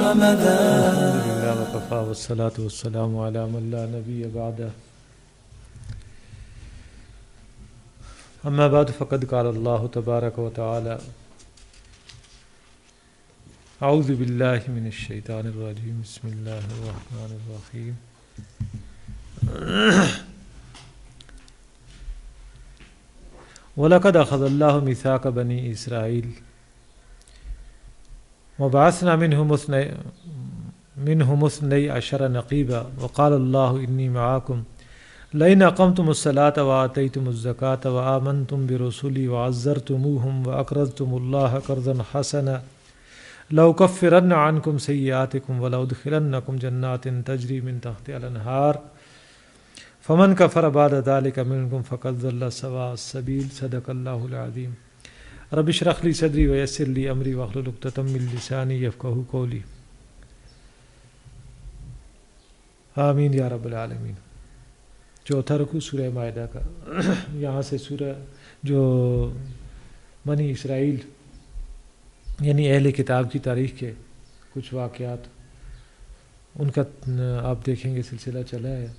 الحمدللہ وکفا والصلاة والسلام علی من لا نبی بعدہ اما بعد فقد قال اللہ تبارک و تعالی اعوذ باللہ من الشیطان الرجیم بسم اللہ الرحمن الرحیم وَلَقَدْ أَخَذَ اللَّهُ مِيثَاقَ بَنِي إِسْرَائِيلَ وَبَعَثْنَا مِنْهُمُ اثْنَيْ عَشَرَ نَقِيبًا وَقَالَ اللَّهُ إِنِّي مَعَكُمْ لَئِنْ أَقَمْتُمُ الصَّلَاةَ وَآتَيْتُمُ الزَّكَاةَ وَآمَنْتُمْ بِرُسُلِي وَعَزَّرْتُمُوهُمْ وَأَقْرَضْتُمُ اللَّهَ قَرْضًا حَسَنًا لَأُكَفِّرَنَّ عَنْكُمْ سَيِّئَاتِكُمْ وَلَأُدْخِلَنَّكُمْ جَنَّاتٍ تَجْرِي مِنْ تَحْتِهَا الْأَنْهَارُ فمن كفر بعد ذلك منكم فقد ضل سواء السبيل صدق الله العظيم رب اشرح لي صدري ويسر لي امري واحلل عقدة من لساني يفقهوا قولي آمین یا رب العالمین۔ چوتھا رکوع سورہ مائدہ کا، یہاں سے سورہ جو بنی اسرائیل یعنی اہل کتاب کی تاریخ کے کچھ واقعات ان کا آپ دیکھیں گے سلسلہ چلا ہے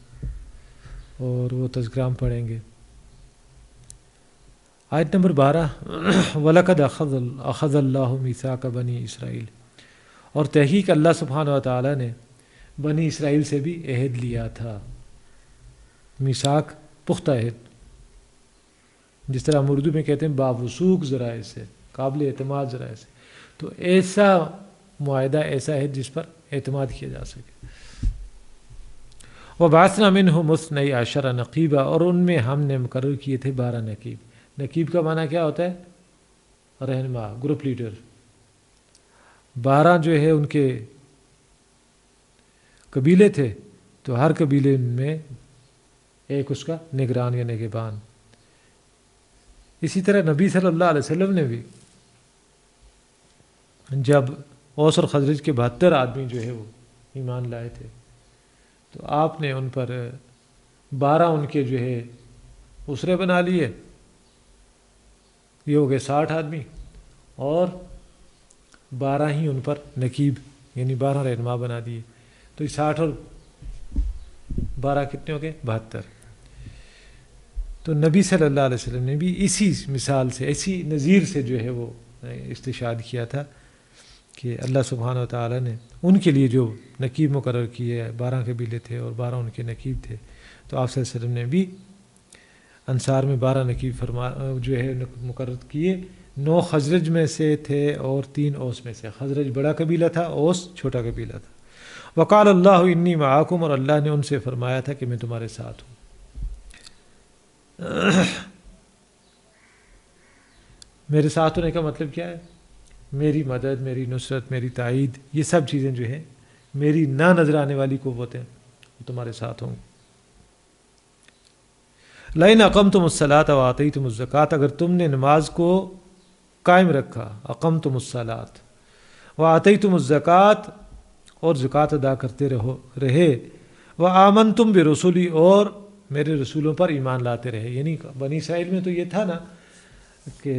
اور وہ تذکرہ ہم پڑھیں گے۔ آیت نمبر 12 وَلَقَدْ أَخَذَ اللَّهُ مِيثَاقَ بَنِي اسرائیل، اور تحقیق اللہ سبحانہ و تعالیٰ نے بنی اسرائیل سے بھی عہد لیا تھا۔ میثاق پختہ عہد، جس طرح ہم اردو میں کہتے ہیں باوثوق ذرائع سے، قابل اعتماد ذرائع سے، تو ایسا معاہدہ، ایسا عہد جس پر اعتماد کیا جا سکے۔ وَبَعَثْنَا مِنْهُمُ اثْنَيْ عَشَرَ نَقِيبًا، اور ان میں ہم نے مقرر کیے تھے 12 نقیب۔ نقیب کا معنی کیا ہوتا ہے؟ رہنما، گروپ لیڈر۔ 12 جو ہے ان کے قبیلے تھے، تو ہر قبیلے میں ایک اس کا نگران یا نگہبان۔ اسی طرح نبی صلی اللہ علیہ وسلم نے بھی جب اوس اور خزرج کے 72 آدمی جو ہے وہ ایمان لائے تھے، تو آپ نے ان پر 12 ان کے جو ہے اسرے بنا لیے، یہ ہو گئے 60 آدمی، اور 12 ہی ان پر نقیب یعنی 12 رہنما بنا دیے، تو یہ 60 اور 12 کتنے ہو گئے؟ 72۔ تو نبی صلی اللہ علیہ وسلم نے بھی اسی مثال سے، اسی نظیر سے جو ہے وہ استشہاد کیا تھا کہ اللہ سبحانہ و تعالیٰ نے ان کے لیے جو نقیب مقرر کیے، 12 قبیلے تھے اور 12 ان کے نقیب تھے، تو آپ صلی اللہ علیہ وسلم نے بھی انصار میں 12 نقیب جو ہے مقرر کیے۔ 9 خزرج میں سے تھے اور 3 اوس میں سے۔ خزرج بڑا قبیلہ تھا، اوس چھوٹا قبیلہ تھا۔ وقال اللہ انی معاکم، اور اللہ نے ان سے فرمایا تھا کہ میں تمہارے ساتھ ہوں۔ میرے ساتھ ہونے کا مطلب کیا ہے؟ میری مدد، میری نصرت، میری تائید، یہ سب چیزیں جو ہیں میری نہ نظر آنے والی قوتیں وہ تمہارے ساتھ ہوں۔ لَئِنْ أَقَمْتُمُ الصَّلَاةَ وَآتَيْتُمُ الزَّكَاةَ، اگر تم نے نماز کو قائم رکھا، اقمتم الصلاۃ وآتیتم الزکوٰۃ، اور زکوٰۃ ادا کرتے رہے، وآمنتم برسلی، اور میرے رسولوں پر ایمان لاتے رہے۔ یعنی بنی اسرائیل میں تو یہ تھا نا کہ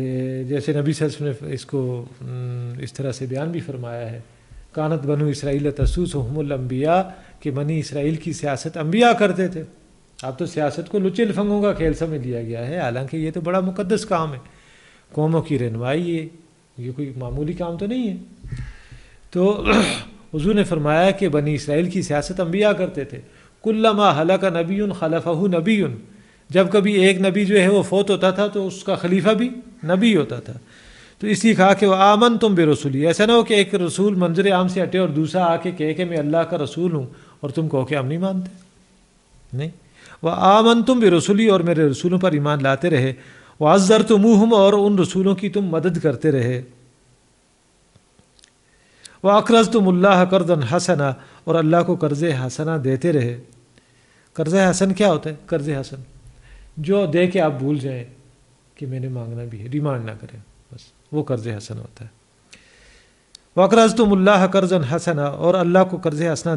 جیسے نبی صلی اللہ علیہ وسلم نے اس کو اس طرح سے بیان بھی فرمایا ہے، کانت بنو اسرائیل تسوسہم الانبیاء، کہ بنی اسرائیل کی سیاست انبیاء کرتے تھے۔ اب تو سیاست کو لچے لفنگوں کا کھیل سمجھ لیا گیا ہے، حالانکہ یہ تو بڑا مقدس کام ہے، قوموں کی رہنمائی ہے، یہ کوئی معمولی کام تو نہیں ہے۔ تو حضور نے فرمایا کہ بنی اسرائیل کی سیاست انبیاء کرتے تھے۔ کلما ہلک نبی خلفہ نبی، جب کبھی ایک نبی جو ہے وہ فوت ہوتا تھا تو اس کا خلیفہ بھی نبی ہوتا تھا۔ تو اس لیے کہا کہ وآمنتم برسلی، ایسا نہ ہو کہ ایک رسول منظر عام سے ہٹے اور دوسرا آ کے کہے کہ میں اللہ کا رسول ہوں اور تم کہو کہ ہم نہیں مانتے۔ نہیں، وآمنتم برسلی، اور میرے رسولوں پر ایمان لاتے رہے، وعزرتموہم، اور ان رسولوں کی تم مدد کرتے رہے، وَأَقْرَضْتُمُ اللَّهَ قَرْضًا حَسَنًا، اور اللہ کو قرض حسنہ دیتے رہے۔ قرض حسن کیا ہوتا ہے؟ قرض حسن جو دے کے آپ بھول جائیں کہ میں نے مانگنا بھی ہے، ڈیمانڈ نہ کریں، بس وہ قرض حسن ہوتا ہے۔ وَأَقْرَضْتُمُ اللَّهَ قَرْضًا حَسَنًا، اور اللہ کو قرض حسنہ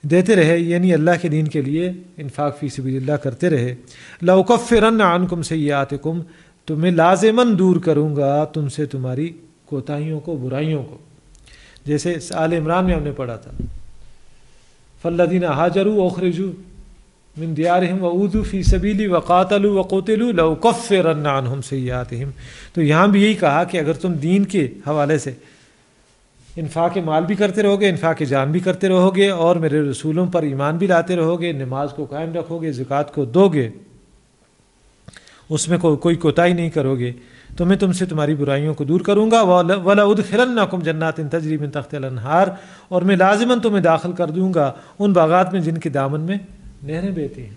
دیتے رہے یعنی اللہ کے دین کے لیے انفاق فی سبیل اللہ کرتے رہے۔ لَأُكَفِّرَنَّ عَنْكُمْ سَيِّئَاتِكُمْ، تو میں لازماً دور کروں گا تم سے تمہاری کوتاہیوں کو، برائیوں کو. جیسے آل عمران میں ہم نے پڑھا تھا فالذین ہاجروا واخرجوا من دیارہم واوذوا فی سبیلی وقاتلوا وقتلوا لأکفرن عنہم سیئاتہم. تو یہاں بھی یہی کہا کہ اگر تم دین کے حوالے سے انفاق مال بھی کرتے رہو گے، انفاق جان بھی کرتے رہو گے، اور میرے رسولوں پر ایمان بھی لاتے رہو گے، نماز کو قائم رکھو گے، زکوٰۃ کو دو گے، اس میں کوئی کوتاہی نہیں کرو گے، تو میں تم سے تمہاری برائیوں کو دور کروں گا. وَلَأُدْخِلَنَّكُمْ جَنَّاتٍ تَجْرِي مِن تَحْتِهَا الْأَنْهَارُ، اور میں لازماً تمہیں داخل کر دوں گا ان باغات میں جن کے دامن میں نہریں بہتی ہیں.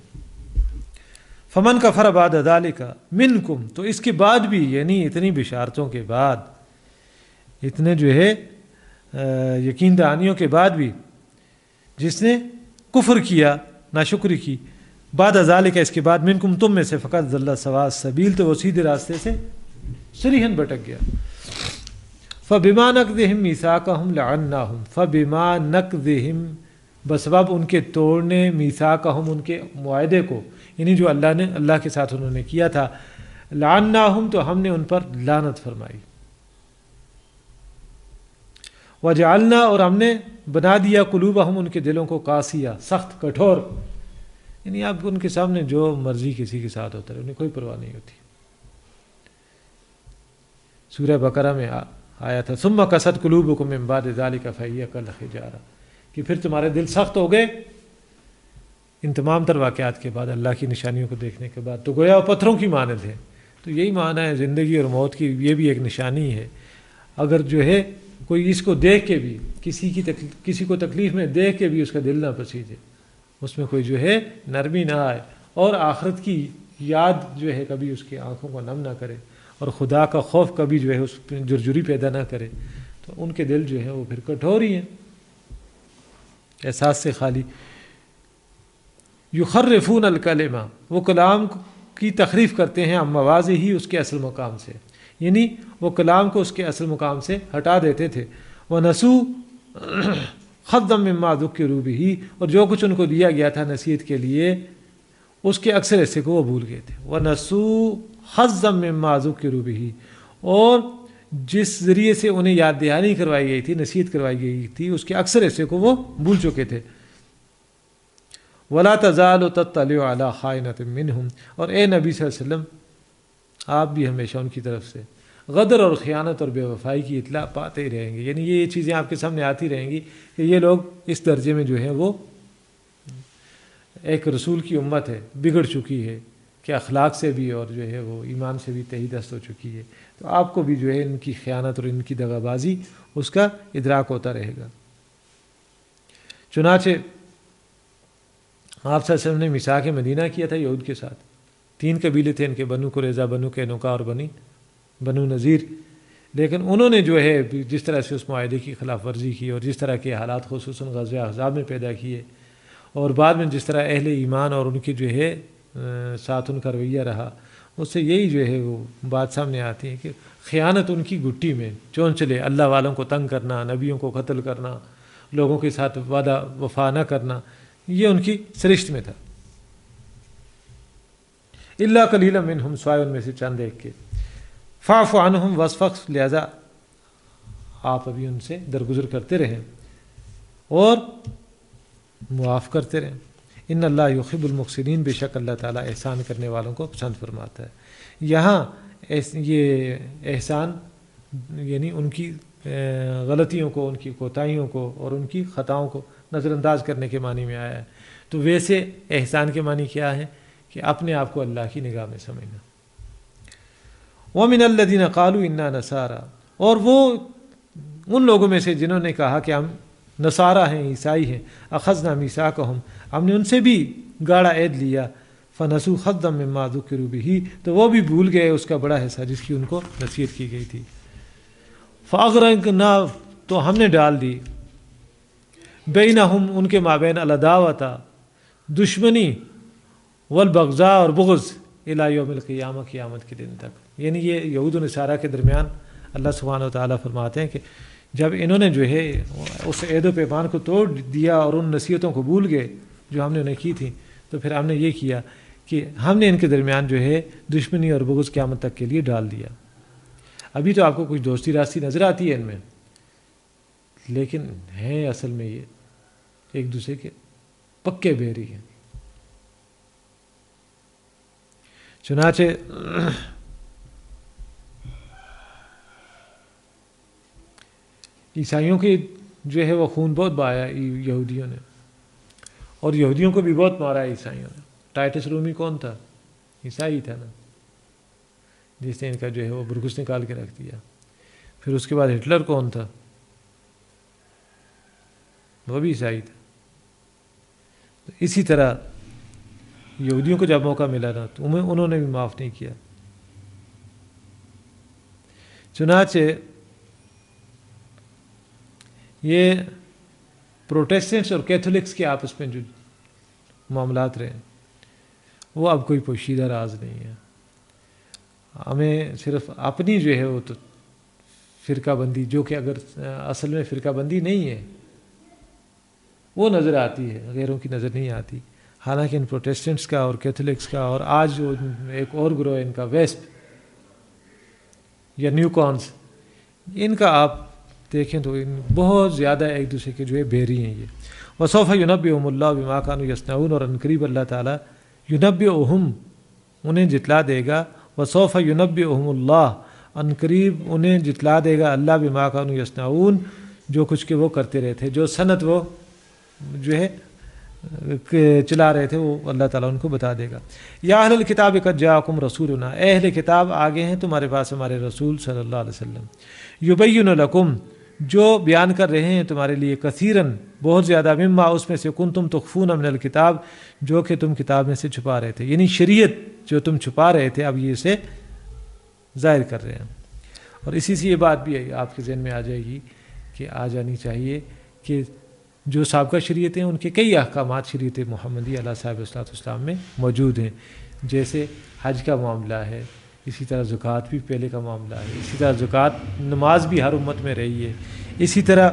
فَمَنْ كَفَرَ بَعْدَ ذَلِكَ مِنْكُمْ، تو اس کے بعد بھی، یعنی اتنی بشارتوں کے بعد، اتنے جو ہے یقین دہانیوں کے بعد بھی جس نے کفر کیا، ناشکری کی، بعد ذالک، اس کے بعد، منکم، تم میں سے، فقط ضل سواء السبیل، تو وہ سیدھے راستے سے صریحاً بھٹک گیا. فبما نقضہم میثاقہم لعناہم، فبما نقضہم، بسبب ان کے توڑنے، میثاقہم، ان کے معاہدے کو، یعنی جو اللہ کے ساتھ انہوں نے کیا تھا، لعناہم، تو ہم نے ان پر لعنت فرمائی. وجعلنا، اور ہم نے بنا دیا، قلوبہم، ان کے دلوں کو، قاسیہ، سخت، کٹھور، یعنی آپ ان کے سامنے جو مرضی کسی کے ساتھ ہوتا ہے، انہیں کوئی پرواہ نہیں ہوتی. سورہ بقرہ میں آیا تھا ثم قست قلوبکم من بعد ذلک فہی کالحجارہ، کہ پھر تمہارے دل سخت ہو گئے ان تمام تر واقعات کے بعد، اللہ کی نشانیوں کو دیکھنے کے بعد، تو گویا وہ پتھروں کی مانند ہے. تو یہی معنی ہے زندگی اور موت کی، یہ بھی ایک نشانی ہے. اگر جو ہے کوئی اس کو دیکھ کے بھی، کسی کو تکلیف میں دیکھ کے بھی اس کا دل نہ پسیجے، اس میں کوئی جو ہے نرمی نہ آئے، اور آخرت کی یاد جو ہے کبھی اس کی آنکھوں کو نم نہ کرے، اور خدا کا خوف کبھی جو ہے اس پہ جرجری پیدا نہ کرے، تو ان کے دل جو ہیں وہ پھر کٹھور ہی ہیں، احساس سے خالی. یخرفون الکلمہ، وہ کلام کی تخریف کرتے ہیں، مواضع ہی، اس کے اصل مقام سے، یعنی وہ کلام کو اس کے اصل مقام سے ہٹا دیتے تھے. وَنَسُوا حَظًّا مِمَّا ذُكِّرُوا بِهِ، اور جو کچھ ان کو دیا گیا تھا نصیحت کے لیے، اس کے اکثر حصے کو وہ بھول گئے تھے. وَنَسُوا حَظًّا مِمَّا ذُكِّرُوا بِهِ، اور جس ذریعے سے انہیں یاد دہانی کروائی گئی تھی، نصیحت کروائی گئی تھی، اس کے اکثر حصے کو وہ بھول چکے تھے. وَلَا تَزَالُ تَطَّلِعُ عَلَىٰ خَائِنَةٍ مِّنْهُمْ، اور اے نبی صلی اللہ علیہ وسلم آپ بھی ہمیشہ ان کی طرف سے غدر اور خیانت اور بے وفائی کی اطلاع پاتے ہی رہیں گے. یعنی یہ چیزیں آپ کے سامنے آتی رہیں گی کہ یہ لوگ اس درجے میں جو ہے وہ ایک رسول کی امت ہے، بگڑ چکی ہے کہ اخلاق سے بھی اور جو ہے وہ ایمان سے بھی تہی دست ہو چکی ہے. تو آپ کو بھی جو ہے ان کی خیانت اور ان کی دغا بازی اس کا ادراک ہوتا رہے گا. چنانچہ آپ صلی اللہ علیہ وسلم نے میثاق مدینہ کیا تھا یہود کے ساتھ. 3 قبیلے تھے ان کے، بنو قریظہ، بنو قینقاع اور بنو نذیر. لیکن انہوں نے جو ہے جس طرح سے اس معاہدے کی خلاف ورزی کی، اور جس طرح کے حالات خصوصاً غزوہ احزاب میں پیدا کیے، اور بعد میں جس طرح اہل ایمان اور ان کے جو ہے ساتھ ان کا رویہ رہا، اس سے یہی جو ہے وہ بات سامنے آتی ہے کہ خیانت ان کی گٹی میں چونچلے، اللہ والوں کو تنگ کرنا، نبیوں کو قتل کرنا، لوگوں کے ساتھ وعدہ وفا نہ کرنا، یہ ان کی سرشت میں تھا. الا قلیلا منہم، سوائے ان میں سے چند ایک کے. فاعف عنہم واصفح، لہذا آپ ابھی ان سے درگزر کرتے رہیں اور معاف کرتے رہیں. ان اللہ یحب المحسنین، بے شک اللہ تعالیٰ احسان کرنے والوں کو پسند فرماتا ہے. یہاں یہ احسان یعنی ان کی غلطیوں کو، ان کی کوتاہیوں کو اور ان کی خطاؤں کو نظر انداز کرنے کے معنی میں آیا ہے. تو ویسے احسان کے معنی کیا ہے کہ اپنے آپ کو اللہ کی نگاہ میں سمجھنا. وَمِنَ الَّذِينَ قَالُوا إِنَّا نَصَارَىٰ، اور وہ ان لوگوں میں سے جنہوں نے کہا کہ ہم نصارہ ہیں، عیسائی ہیں. أَخَذْنَا مِيثَاقَهُمْ، ہم نے ان سے بھی گاڑا عہد لیا. فَنَسُوا حَظًّا مِّمَّا ذُكِّرُوا بِهِ، تو وہ بھی بھول گئے اس کا بڑا حصہ جس کی ان کو نصیحت کی گئی تھی. فَأَغْرَقْنَا، تو ہم نے ڈال دی، بینہم، ان کے مابین، العداوۃ، دشمنی، والبغضاء، اور بغض، الی یوم القیامہ، قیامت کے دن تک. یعنی یہ یہود و نصارہ کے درمیان اللہ سبحانہ و تعالیٰ فرماتے ہیں کہ جب انہوں نے جو ہے اس عہد و پیمان کو توڑ دیا اور ان نصیحتوں کو بھول گئے جو ہم نے انہیں کی تھیں، تو پھر ہم نے یہ کیا کہ ہم نے ان کے درمیان جو ہے دشمنی اور بغض قیامت تک کے لیے ڈال دیا. ابھی تو آپ کو کچھ دوستی راستی نظر آتی ہے ان میں، لیکن ہیں اصل میں یہ ایک دوسرے کے پکے بیری ہیں۔ چنانچہ عیسائیوں کی جو ہے وہ خون بہت بہایا یہودیوں نے، اور یہودیوں کو بھی بہت مارا ہے عیسائیوں نے۔ ٹائٹس رومی کون تھا؟ عیسائی تھا نا، جس نے ان کا جو ہے وہ برگس نکال کے رکھ دیا۔ پھر اس کے بعد ہٹلر کون تھا؟ وہ بھی عیسائی تھا۔ اسی طرح یہودیوں کو جب موقع ملا نا تو انہوں نے بھی معاف نہیں کیا۔ چنانچہ یہ پروٹیسٹنٹس اور کیتھولکس کے آپس میں جو معاملات رہے وہ اب کوئی پوشیدہ راز نہیں ہے۔ ہمیں صرف اپنی جو ہے وہ تو فرقہ بندی، جو کہ اگر اصل میں فرقہ بندی نہیں ہے، وہ نظر آتی ہے، غیروں کی نظر نہیں آتی۔ حالانکہ ان پروٹیسٹنٹس کا اور کیتھولکس کا، اور آج جو ایک اور گروہ ہے ان کا ویسپ یا نیو کانس، ان کا آپ دیکھیں تو ان بہت زیادہ ایک دوسرے کے جو ہے بیری ہیں یہ۔ وسوف ینبئہم اللہ بما کانوا یصنعون، اور عنقریب اللہ تعالیٰ ینبئہم انہیں جتلا دے گا، وسوف ینبئہم اللہ عنقریب انہیں جتلا دے گا اللہ بما کانوا یصنعون، جو کچھ کہ وہ کرتے رہے تھے، جو صنعت وہ جو ہے چلا رہے تھے، وہ اللہ تعالیٰ ان کو بتا دے گا۔ یا اہل الکتاب قد جاءکم رسولنا، اے اہل کتاب آگے ہیں تمہارے پاس ہمارے رسول صلی اللہ علیہ وسلم، یبین لکم جو بیان کر رہے ہیں تمہارے لیے، کثیراً بہت زیادہ، مما اس میں سے، کنتم تخفون من الکتاب جو کہ تم کتاب میں سے چھپا رہے تھے، یعنی شریعت جو تم چھپا رہے تھے اب یہ اسے ظاہر کر رہے ہیں۔ اور اسی سے یہ بات بھی آپ کے ذہن میں آ جائے گی کہ آ جانی چاہیے کہ جو سابقہ شریعتیں ہیں ان کے کئی احکامات شریعت محمدی علیہ صاحب الصلاۃ والسلام میں موجود ہیں، جیسے حج کا معاملہ ہے، اسی طرح زکوٰۃ بھی پہلے کا معاملہ ہے، اسی طرح زکوٰۃ نماز بھی ہر امت میں رہی ہے، اسی طرح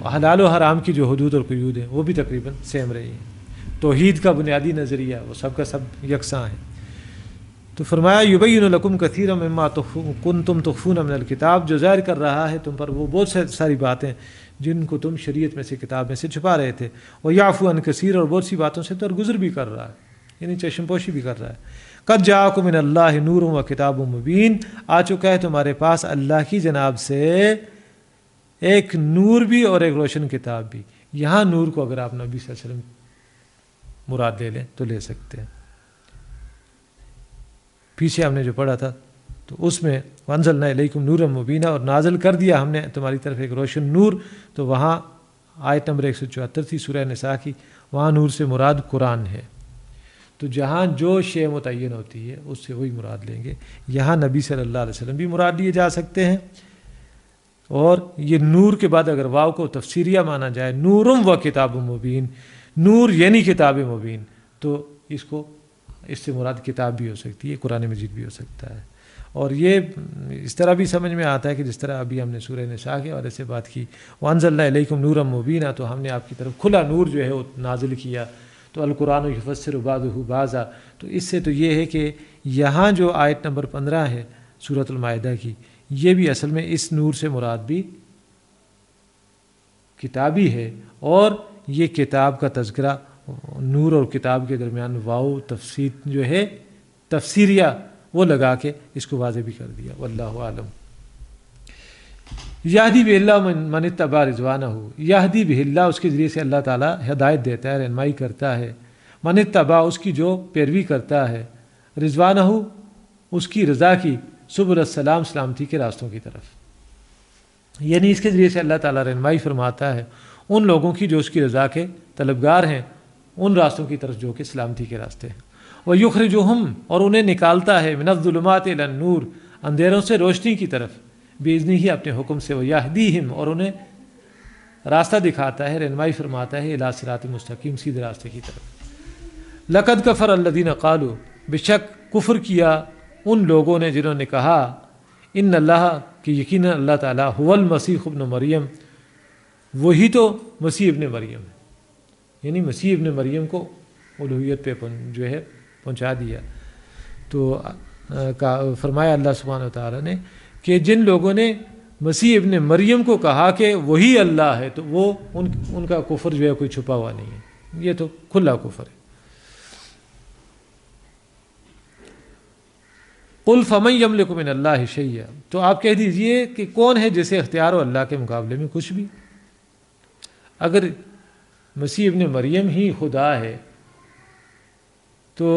حلال و حرام کی جو حدود اور قیود ہیں وہ بھی تقریباً سیم رہی ہیں۔ توحید کا بنیادی نظریہ وہ سب کا سب یکساں ہے۔ تو فرمایا یبین لکم کثیرا مما کنتم تخفون من الکتاب، جو ظاہر کر رہا ہے تم پر وہ بہت ساری باتیں جن کو تم شریعت میں سے، کتاب میں سے چھپا رہے تھے، وہ یعفو عن کثیر، اور بہت سی باتوں سے درگزر بھی کر رہا ہے، یعنی چشم پوشی بھی کر رہا ہے۔ قد جاءکم من اللہ نور و کتاب مبین، آ چکا ہے تمہارے پاس اللہ کی جناب سے ایک نور بھی اور ایک روشن کتاب بھی۔ یہاں نور کو اگر آپ نبی صلی اللہ علیہ وسلم مراد لے لیں تو لے سکتے ہیں۔ پیچھے ہم نے جو پڑھا تھا تو اس میں وانزلنا الیکم نورا مبینا، اور نازل کر دیا ہم نے تمہاری طرف ایک روشن نور، تو وہاں آیت نمبر 174 تھی سورہ نساء کی، وہاں نور سے مراد قرآن ہے۔ تو جہاں جو شے متعین ہوتی ہے اس سے وہی مراد لیں گے۔ یہاں نبی صلی اللہ علیہ وسلم بھی مراد لیے جا سکتے ہیں، اور یہ نور کے بعد اگر واو کو تفسیریہ مانا جائے، نورم و کتاب مبین، نور یعنی کتاب مبین، تو اس سے مراد کتاب بھی ہو سکتی ہے، قرآن مجید بھی ہو سکتا ہے۔ اور یہ اس طرح بھی سمجھ میں آتا ہے کہ جس طرح ابھی ہم نے سورہ نساء کے حوالے سے بات کی، وانزلنا الیکم نورا مبینا، تو ہم نے آپ کی طرف کھلا نور جو ہے وہ نازل کیا، تو القرآن یفسر بعضہ بعضا، تو اس سے تو یہ ہے کہ یہاں جو آیت نمبر 15 ہے سورۃ المائدہ کی، یہ بھی اصل میں اس نور سے مراد بھی کتابی ہے، اور یہ کتاب کا تذکرہ نور اور کتاب کے درمیان واو تفسیر جو ہے تفسیریہ وہ لگا کے اس کو واضح بھی کر دیا۔ واللہ اعلم۔ یہدی بہ اللہ من اتبع رضوانہ، یہدی بہ اللہ، اس کے ذریعے سے اللہ تعالیٰ ہدایت دیتا ہے، رہنمائی کرتا ہے، من اتبع، اس کی جو پیروی کرتا ہے، رضوانہ، اس کی رضا کی، سبل السلام، سلامتی کے راستوں کی طرف، یعنی اس کے ذریعے سے اللہ تعالیٰ رہنمائی فرماتا ہے ان لوگوں کی جو اس کی رضا کے طلبگار ہیں، ان راستوں کی طرف جو کہ سلامتی کے راستے ہیں۔ وَيُخْرِجُهُمْ، اور انہیں نکالتا ہے، مِنَ الظُّلُمَاتِ إِلَى النُّورِ، اندھیروں سے روشنی کی طرف، بِإِذْنِهِ، ہی اپنے حکم سے، وَيَهْدِيهِمْ، اور انہیں راستہ دکھاتا ہے، رہنمائی فرماتا ہے، إِلَى صِرَاطٍ مستقیم، سیدھے راستے کی طرف۔ لَقَدْ كَفَرَ الَّذِينَ قَالُوا، بے شک کفر کیا ان لوگوں نے جنہوں نے کہا، ان اللہ، کہ یقینا اللہ تعالیٰ، هو المسیح ابن مریم، وہی تو مسیح ابن مریم ہے، یعنی مسیح ابن مریم کو الوہیت پہ جو ہے پہنچا دیا. تو فرمایا اللہ سبحانہ و تعالیٰ نے کہ جن لوگوں نے مسیح ابن مریم کو کہا کہ وہی اللہ ہے تو وہ ان کا کفر جو ہے کوئی چھپا ہوا نہیں ہے, یہ تو کھلا کفر ہے. قل فمن یملک من اللہ شیئا, تو آپ کہہ دیجئے کہ کون ہے جسے اختیار ہو اللہ کے مقابلے میں کچھ بھی. اگر مسیح ابن مریم ہی خدا ہے تو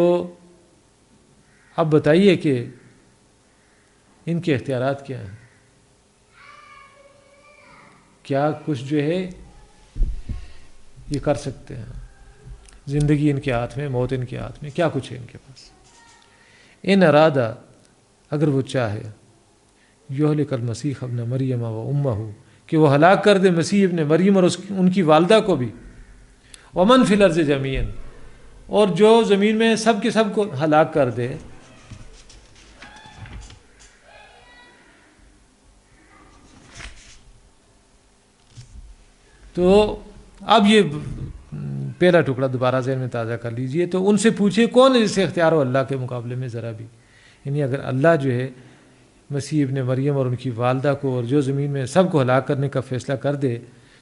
اب بتائیے کہ ان کے اختیارات کیا ہیں, کیا کچھ جو ہے یہ کر سکتے ہیں. زندگی ان کے ہاتھ میں, موت ان کے ہاتھ میں, کیا کچھ ہے ان کے پاس. ان ارادہ, اگر وہ چاہے, یہلک المسیح ابن مریم و امہ, کہ وہ ہلاک کر دے مسیح ابن مریم اور ان کی والدہ کو بھی, ومن فی الارض جمیعا, اور جو زمین میں سب کے سب کو ہلاک کر دے. تو اب یہ پہلا ٹکڑا دوبارہ ذہن میں تازہ کر لیجئے. تو ان سے پوچھے کون ہے جسے اختیار ہو اللہ کے مقابلے میں ذرا بھی. یعنی اگر اللہ جو ہے مسیح ابن مریم اور ان کی والدہ کو اور جو زمین میں سب کو ہلاک کرنے کا فیصلہ کر دے,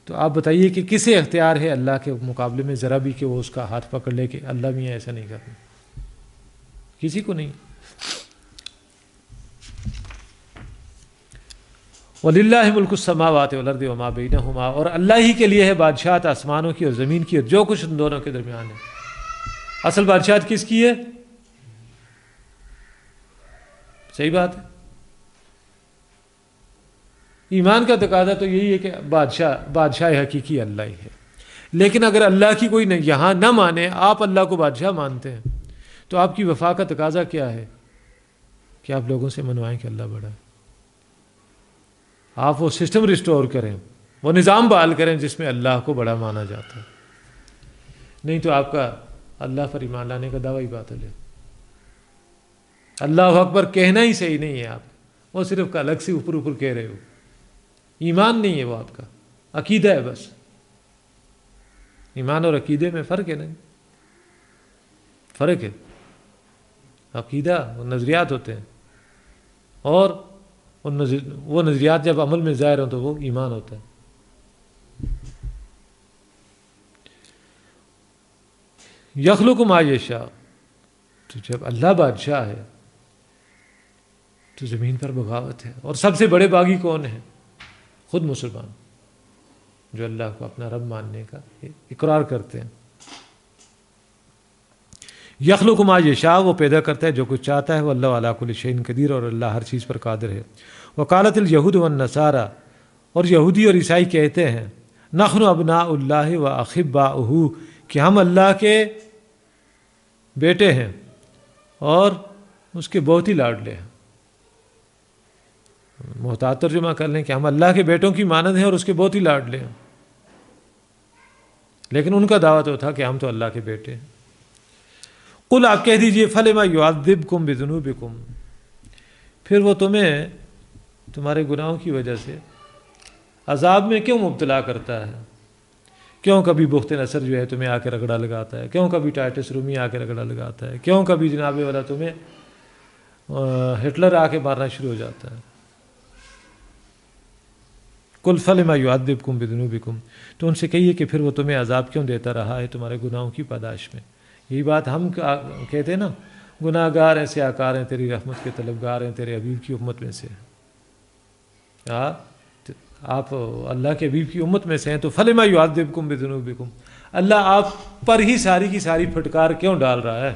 تو آپ بتائیے کہ کسے اختیار ہے اللہ کے مقابلے میں ذرا بھی کہ وہ اس کا ہاتھ پکڑ لے کہ اللہ بھی ایسا نہیں کرنا. کسی کو نہیں. وَلِلَّهِ مُلْكُ السَّمَاوَاتِ وَالْأَرْضِ وَمَا بَيْنَهُمَا, اور اللہ ہی کے لیے ہے بادشاہت آسمانوں کی اور زمین کی اور جو کچھ ان دونوں کے درمیان ہے. اصل بادشاہت کس کی ہے؟ صحیح بات ہے. ایمان کا تقاضا تو یہی ہے کہ بادشاہ حقیقی اللہ ہی ہے. لیکن اگر اللہ کی کوئی یہاں نہ مانے, آپ اللہ کو بادشاہ مانتے ہیں, تو آپ کی وفا کا تقاضا کیا ہے کہ آپ لوگوں سے منوائیں کہ اللہ بڑا ہے. آپ وہ سسٹم ریسٹور کریں, وہ نظام بحال کریں جس میں اللہ کو بڑا مانا جاتا ہے. نہیں تو آپ کا اللہ پر ایمان لانے کا دعویٰ ہی باطل ہے. اللہ اکبر کہنا ہی صحیح نہیں ہے, آپ وہ صرف الگ سے اوپر کہہ رہے ہو. ایمان نہیں ہے وہ آپ کا, عقیدہ ہے بس. ایمان اور عقیدے میں فرق ہے نا, فرق ہے. عقیدہ وہ نظریات ہوتے ہیں, اور وہ نظریات جب عمل میں ظاہر ہوں تو وہ ایمان ہوتا ہے. یخلق ما یشاء, تو جب اللہ بادشاہ ہے تو زمین پر بغاوت ہے. اور سب سے بڑے باغی کون ہیں؟ خود مسلمان, جو اللہ کو اپنا رب ماننے کا اقرار کرتے ہیں. یخلق ما یشاء, وہ پیدا کرتا ہے جو کچھ چاہتا ہے. واللہ علی کل شیء قدیر, اور اللہ ہر چیز پر قادر ہے. وقالت الیہود والنصارى, اور یہودی اور عیسائی کہتے ہیں, نحن ابناء اللہ واحباؤہ, کہ ہم اللہ کے بیٹے ہیں اور اس کے بہت ہی لاڈلے ہیں. محتاط ترجمہ کر لیں کہ ہم اللہ کے بیٹوں کی مانند ہیں اور اس کے بہت ہی لاڈلے ہیں. لیکن ان کا دعویٰ تو تھا کہ ہم تو اللہ کے بیٹے ہیں. قل, آپ کہہ دیجئے, فلما یعذبکم بذنوبکم, پھر وہ تمہیں تمہارے گناہوں کی وجہ سے عذاب میں کیوں مبتلا کرتا ہے. کیوں کبھی بخت نصر جو ہے تمہیں آ کے رگڑا لگاتا ہے, کیوں کبھی ٹائٹس رومی آ کے رگڑا لگاتا ہے, کیوں کبھی جناب والا تمہیں ہٹلر آ کے مارنا شروع ہو جاتا ہے. قل فلما یعذبکم بذنوبکم, تو ان سے کہیے کہ پھر وہ تمہیں عذاب کیوں دیتا رہا ہے تمہارے گناہوں کی پاداش میں. یہی بات ہم کہتے ہیں نا, گناہ گار ہیں, سیاکار ہیں, تیری رحمت کے طلبگار ہیں, تیرے حبیب کی امت میں سے. آپ اللہ کے حبیب کی امت میں سے ہیں, تو فلما یعذبکم بذنوبکم, اللہ آپ پر ہی ساری کی ساری پھٹکار کیوں ڈال رہا ہے.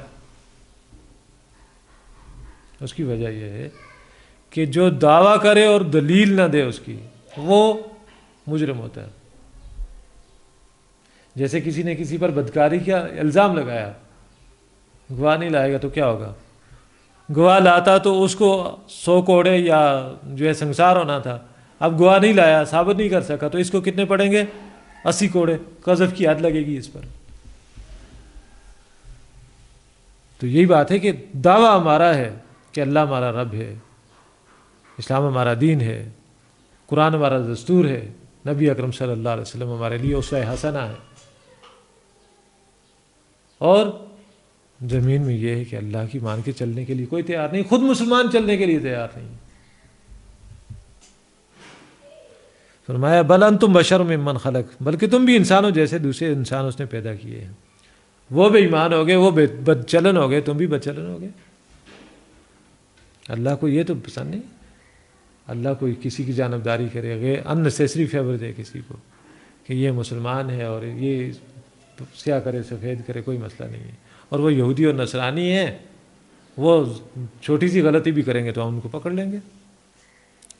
اس کی وجہ یہ ہے کہ جو دعویٰ کرے اور دلیل نہ دے اس کی, وہ مجرم ہوتا ہے. جیسے کسی نے کسی پر بدکاری کا الزام لگایا, گواہ نہیں لائے گا تو کیا ہوگا. گواہ لاتا تو اس کو 100 کوڑے یا جو ہے سنسار ہونا تھا. اب گواہ نہیں لایا, ثابت نہیں کر سکا, تو اس کو کتنے پڑیں گے؟ 80 کوڑے. قذف کی حد لگے گی اس پر. تو یہی بات ہے کہ دعویٰ ہمارا ہے کہ اللہ ہمارا رب ہے, اسلام ہمارا دین ہے, قرآن ہمارا دستور ہے, نبی اکرم صلی اللہ علیہ وسلم ہمارے لیے اسوہ حسنہ ہے, اور زمین میں یہ ہے کہ اللہ کی مان کے چلنے کے لیے کوئی تیار نہیں، خود مسلمان چلنے کے لیے تیار نہیں۔ فرمایا بل انتم بشر ممن خلق، بلکہ تم بھی انسانوں جیسے دوسرے انسان اس نے پیدا کیے ہیں۔ وہ بے ایمان ہو گئے، وہ بد چلن ہو گئے، تم بھی بد چلن ہو گئے۔ اللہ کو یہ تو پسند نہیں، اللہ کوئی کسی کی جانبداری کرے گئے اننیسیسری فیور دے کسی کو کہ یہ مسلمان ہے اور یہ سیاہ کرے سفید کرے، کوئی مسئلہ نہیں ہے۔ اور وہ یہودی اور نصرانی ہیں، وہ چھوٹی سی غلطی بھی کریں گے تو ہم ان کو پکڑ لیں گے۔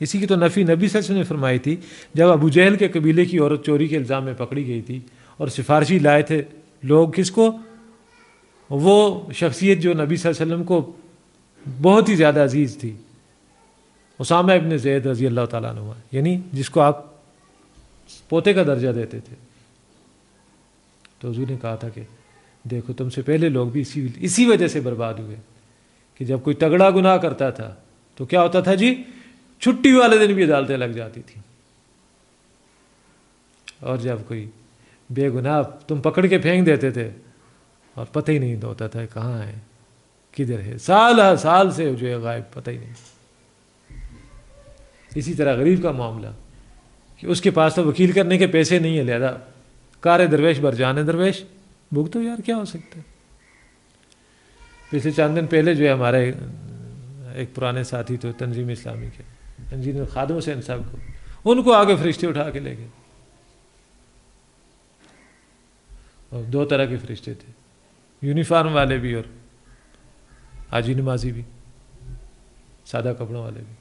اسی کی تو نفی نبی صلی اللہ علیہ وسلم نے فرمائی تھی جب ابو جہل کے قبیلے کی عورت چوری کے الزام میں پکڑی گئی تھی اور سفارشی لائے تھے لوگ کس کو، وہ شخصیت جو نبی صلی اللہ علیہ وسلم کو بہت ہی زیادہ عزیز تھی، اسامہ ابن زید رضی اللہ تعالیٰ عنہ، یعنی جس کو آپ پوتے کا درجہ دیتے تھے۔ تو حضور نے کہا تھا کہ دیکھو تم سے پہلے لوگ بھی اسی وجہ سے برباد ہوئے کہ جب کوئی تگڑا گناہ کرتا تھا تو کیا ہوتا تھا جی، چھٹی والے دن بھی عدالتیں لگ جاتی تھیں، اور جب کوئی بے گناہ تم پکڑ کے پھینک دیتے تھے اور پتہ ہی نہیں ہوتا تھا کہاں ہے کدھر ہے، سال سے جو ہے غائب، پتہ ہی نہیں۔ اسی طرح غریب کا معاملہ کہ اس کے پاس تو وکیل کرنے کے پیسے نہیں ہیں، لہذا کار درویش بر جان درویش، بھگتو یار کیا ہو سکتا ہے۔ پچھلے چند دن پہلے جو ہے ہمارے ایک پرانے ساتھی تو تنظیم اسلامی کے انجینئر خادم حسین صاحب کو، ان کو آگے فرشتے اٹھا کے لے گئے، اور دو طرح کے فرشتے تھے، یونیفارم والے بھی اور حاجی نمازی بھی، سادہ کپڑوں والے بھی۔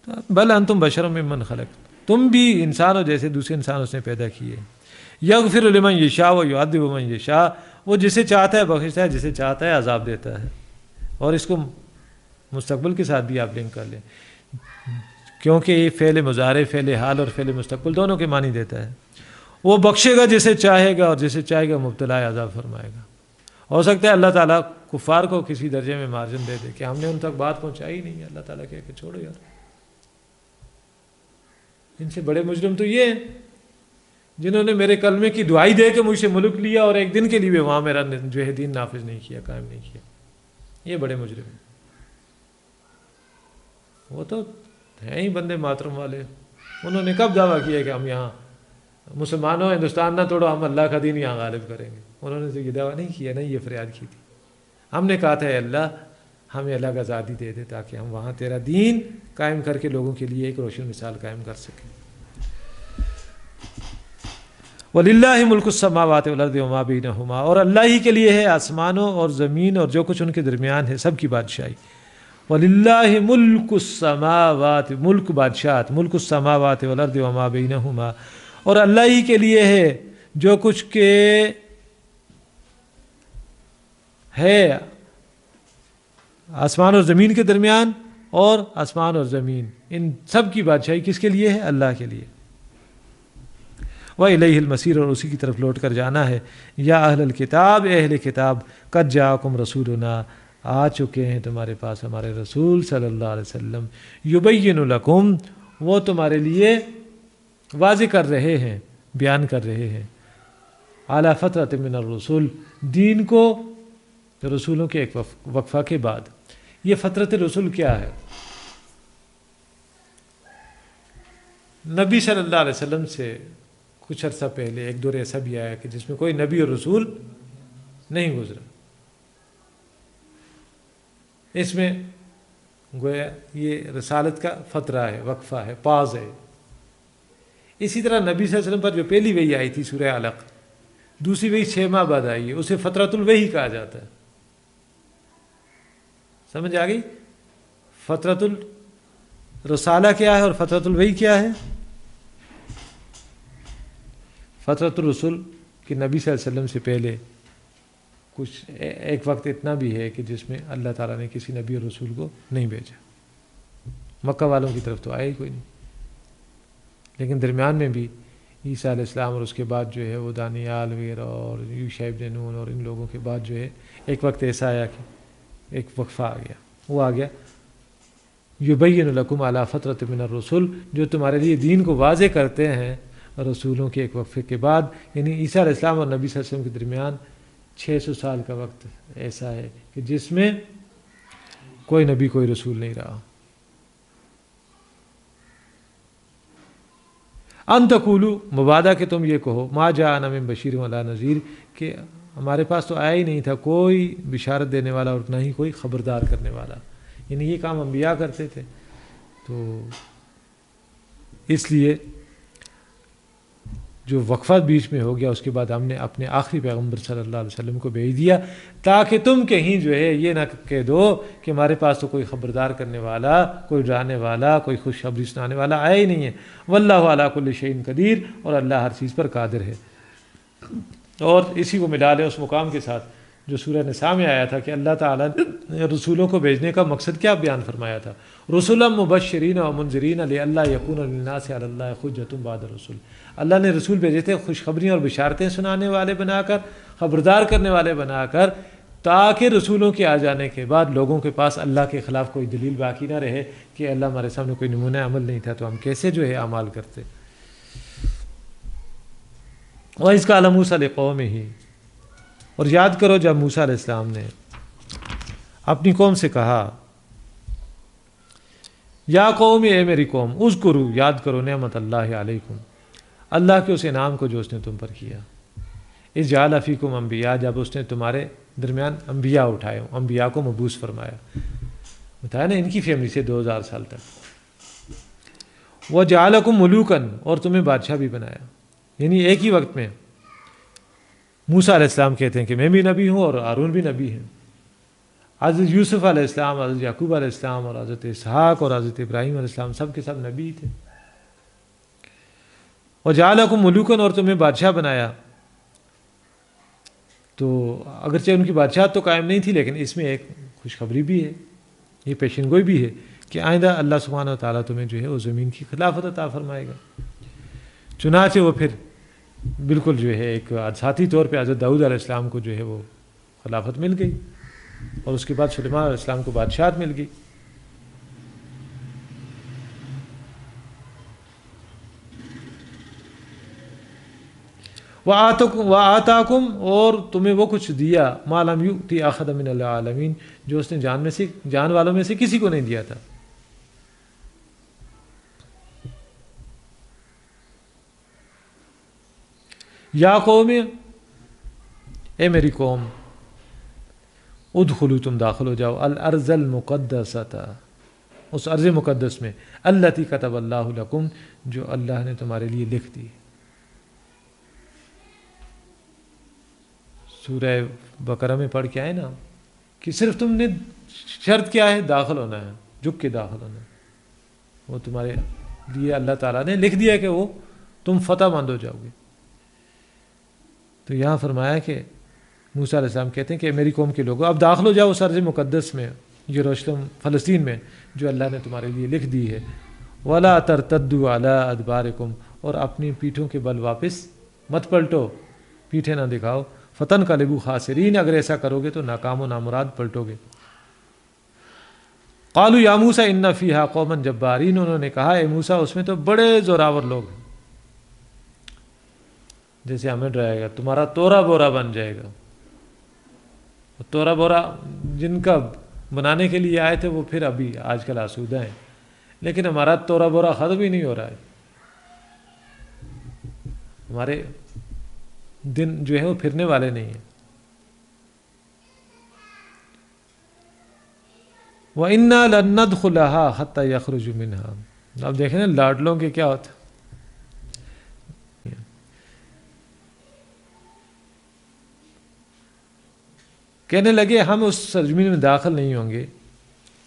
تو بل انتم بشر ممن خلق، تم بھی انسان ہو جیسے دوسرے انسان اس نے پیدا کیے۔ یغفر لمن یشاء و یعذب من یشاء، وہ جسے چاہتا ہے بخشتا ہے، جسے چاہتا ہے عذاب دیتا ہے۔ اور اس کو مستقبل کے ساتھ بھی آپ لنک کر لیں، کیونکہ یہ فعل مضارع، فعل حال اور فعل مستقبل دونوں کے معنی دیتا ہے۔ وہ بخشے گا جسے چاہے گا اور جسے چاہے گا مبتلا عذاب فرمائے گا۔ ہو سکتا ہے اللہ تعالیٰ کفار کو کسی درجے میں مارجن دے دے کہ ہم نے ان تک بات پہنچائی نہیں ہے، اللہ تعالیٰ کہے کہ چھوڑو یار، ان سے بڑے مجرم تو یہ ہیں جنہوں نے میرے کلمے کی دعائی دے کے مجھ سے ملک لیا اور ایک دن کے لیے بھی وہاں میرا جو ہے دین نافذ نہیں کیا، قائم نہیں کیا، یہ بڑے مجرم ہیں۔ وہ تو ہیں ہی بندے ماترم والے، انہوں نے کب دعویٰ کیا کہ ہم یہاں مسلمانوں ہندوستان نہ توڑو، ہم اللہ کا دین یہاں غالب کریں گے؟ انہوں نے تو یہ دعویٰ نہیں کیا، نہیں یہ فریاد کی تھی۔ ہم نے کہا تھا اے اللہ ہمیں الگ آزادی دے دے تاکہ ہم وہاں تیرا دین قائم کر کے لوگوں کے لیے ایک روشن مثال قائم کر سکیں۔ وَلِلَّهِ مُلْكُ السَّمَاوَاتِ وَالْأَرْضِ وَمَا بَيْنَهُمَا، اور اللہ ہی کے لیے ہے آسمانوں اور زمین اور جو کچھ ان کے درمیان ہے سب کی بادشاہی۔ وَلِلَّهِ مُلْكُ السَّمَاوَاتِ، ملک بادشاہت، ملک السماوات والارض وما بینہما، اور اللہ ہی کے لیے ہے جو کچھ کے ہے آسمان اور زمین کے درمیان، اور آسمان اور زمین ان سب کی بادشاہی کس کے لیے ہے؟ اللہ کے لیے۔ وَإِلَيْهِ الْمَصِيرُ، اور اسی کی طرف لوٹ کر جانا ہے۔ یا اہل الکتاب، اے اہل کتاب، قد جاءکم رسولنا، آ چکے ہیں تمہارے پاس ہمارے رسول صلی اللہ علیہ وسلم، یبین لکم، وہ تمہارے لیے واضح کر رہے ہیں، بیان کر رہے ہیں، اعلی فترۃ من الرسول، دین کو رسولوں کے ایک وقفہ کے بعد۔ یہ فترت رسول کیا ہے؟ نبی صلی اللہ علیہ وسلم سے کچھ عرصہ پہلے ایک دور ایسا بھی آیا کہ جس میں کوئی نبی اور رسول نہیں گزرا، اس میں گویا یہ رسالت کا فترہ ہے، وقفہ ہے، پاز ہے۔ اسی طرح نبی صلی اللہ علیہ وسلم پر جو پہلی وحی آئی تھی سورہ علق، دوسری وحی 6 ماہ بعد آئی ہے، اسے فترۃ الوحی کہا جاتا ہے۔ سمجھ آ گئی؟ فترۃ الرسالہ کیا ہے اور فترۃ الوحی کیا ہے؟ فترۃ الرسول کہ نبی صلی اللہ علیہ وسلم سے پہلے کچھ ایک وقت اتنا بھی ہے کہ جس میں اللہ تعالیٰ نے کسی نبی اور رسول کو نہیں بھیجا، مکہ والوں کی طرف تو آیا ہی کوئی نہیں، لیکن درمیان میں بھی عیسیٰ علیہ السلام اور اس کے بعد جو ہے وہ دانیال وغیرہ اور یوشع ابن نون اور ان لوگوں کے بعد جو ہے ایک وقت ایسا آیا کہ ایک وقفہ آ گیا، وہ آ گیا یبین لکم اعلی فترۃ من الرسل، جو تمہارے لیے دین کو واضح کرتے ہیں رسولوں کے ایک وقفے کے بعد، یعنی عیسیٰ علیہ السلام اور نبی صلی اللہ علیہ وسلم کے درمیان 600 سال کا وقت ایسا ہے کہ جس میں کوئی نبی کوئی رسول نہیں رہا. ان تقولوا مبادہ کہ تم یہ کہو ما جاءنا من بشیر ولا نذیر کہ ہمارے پاس تو آیا ہی نہیں تھا کوئی بشارت دینے والا اور نہ ہی کوئی خبردار کرنے والا. یعنی یہ کام انبیاء کرتے تھے. تو اس لیے جو وقفہ بیچ میں ہو گیا اس کے بعد ہم نے اپنے آخری پیغمبر صلی اللہ علیہ وسلم کو بھیج دیا تاکہ تم کہیں جو ہے یہ نہ کہہ دو کہ ہمارے پاس تو کوئی خبردار کرنے والا، کوئی ڈرانے والا، کوئی خوشخبری سنانے والا آیا ہی نہیں ہے. واللہ علی کل شیء قدیر، اور اللہ ہر چیز پر قادر ہے. اور اسی کو ملا لیں اس مقام کے ساتھ جو سورہ نساء میں آیا تھا کہ اللہ تعالیٰ نے رسولوں کو بھیجنے کا مقصد کیا بیان فرمایا تھا. رسولا مبشرین و منذرین لئلا یکون للناس علی اللہ حجۃ بعد الرسل. اللہ نے رسول بھیجے تھے خوشخبریاں اور بشارتیں سنانے والے بنا کر، خبردار کرنے والے بنا کر، تاکہ رسولوں کے آ جانے کے بعد لوگوں کے پاس اللہ کے خلاف کوئی دلیل باقی نہ رہے کہ اللہ ہمارے سامنے کوئی نمونہ عمل نہیں تھا تو ہم کیسے جو ہے اعمال کرتے. وَإِذْ قَالَ مُوسَىٰ لِقَوْمِهِ، اور یاد کرو جب موسیٰ علیہ السلام نے اپنی قوم سے کہا یا قوم، اے میری قوم، اذکروا، یاد کرو نعمت اللہ علیکم، اللہ کے اس انعام کو جو اس نے تم پر کیا. اذ جعل فیکم انبیاء، جب اس نے تمہارے درمیان انبیاء اٹھائے، انبیاء کو مبعوث فرمایا. بتایا نا ان کی فیملی سے 2000 سال تک. وجعلکم ملوکا، اور تمہیں بادشاہ بھی بنایا. یعنی ایک ہی وقت میں موسیٰ علیہ السلام کہتے ہیں کہ میں بھی نبی ہوں اور ہارون بھی نبی ہیں. حضرت یوسف علیہ السلام، حضرت یعقوب علیہ السلام اور حضرت اسحاق اور حضرت ابراہیم علیہ السلام سب کے سب نبی تھے. وجعلکم ملوکا، اور تمہیں بادشاہ بنایا. تو اگرچہ ان کی بادشاہت تو قائم نہیں تھی لیکن اس میں ایک خوشخبری بھی ہے، یہ پیشن گوئی بھی ہے کہ آئندہ اللہ سبحانہ و تعالیٰ تمہیں جو ہے وہ زمین کی خلافت عطا فرمائے گا. چنانچہ وہ پھر بالکل جو ہے ایک ذاتی طور پہ حضرت داؤد علیہ السلام کو جو ہے وہ خلافت مل گئی اور اس کے بعد سلیمان علیہ السلام کو بادشاہت مل گئی. وآتاکم، اور تمہیں وہ کچھ دیا ما لم یؤتی احد من العالمین، جو اس نے جان والوں میں سے کسی کو نہیں دیا تھا. یا قوم، اے میری قوم، ادخلوا، تم داخل ہو جاؤ، الارض المقدسۃ، اس ارض مقدس میں، التی کتب اللہ لکم، جو اللہ نے تمہارے لیے لکھ دی. سورہ بقرہ میں پڑھ کے آئے نا کہ صرف تم نے شرط کیا ہے، داخل ہونا ہے، جھک کے داخل ہونا ہے. وہ تمہارے لیے اللہ تعالیٰ نے لکھ دیا کہ وہ تم فتح مند ہو جاؤ گے. تو یہاں فرمایا کہ موسیٰ علیہ السلام کہتے ہیں کہ میری قوم کے لوگوں اب داخل ہو جاؤ اس ارض مقدس میں، یروشلم فلسطین میں، جو اللہ نے تمہارے لیے لکھ دی ہے. وَلَا تَرْتَدُّوا عَلَىٰ أَدْبَارِكُمْ، اور اپنی پیٹھوں کے بل واپس مت پلٹو، پیٹھیں نہ دکھاؤ. فَتَنْقَلِبُوا خَاسِرِينَ، اگر ایسا کرو گے تو ناکام و نامراد پلٹو گے. قالوا یا موسیٰ ان فیہا قوما جبارین، انہوں نے کہا اے موسیٰ اس میں تو بڑے زوراور لوگ ہیں. جیسے ہمیں ڈرائے گا تمہارا تورا بورا بن جائے گا. تورا بورا جن کا بنانے کے لیے آئے تھے وہ پھر ابھی آج کل آسودہ ہیں، لیکن ہمارا تورا بورا ختم ہی نہیں ہو رہا ہے. ہمارے دن جو ہے وہ پھرنے والے نہیں ہیں. وَإِنَّا لَن نَّدْخُلَهَا حَتَّى يَخْرُجُوا مِنْهَا. اب دیکھیں نا لاڈلوں کے کیا ہوتا. کہنے لگے ہم اس سرزمین میں داخل نہیں ہوں گے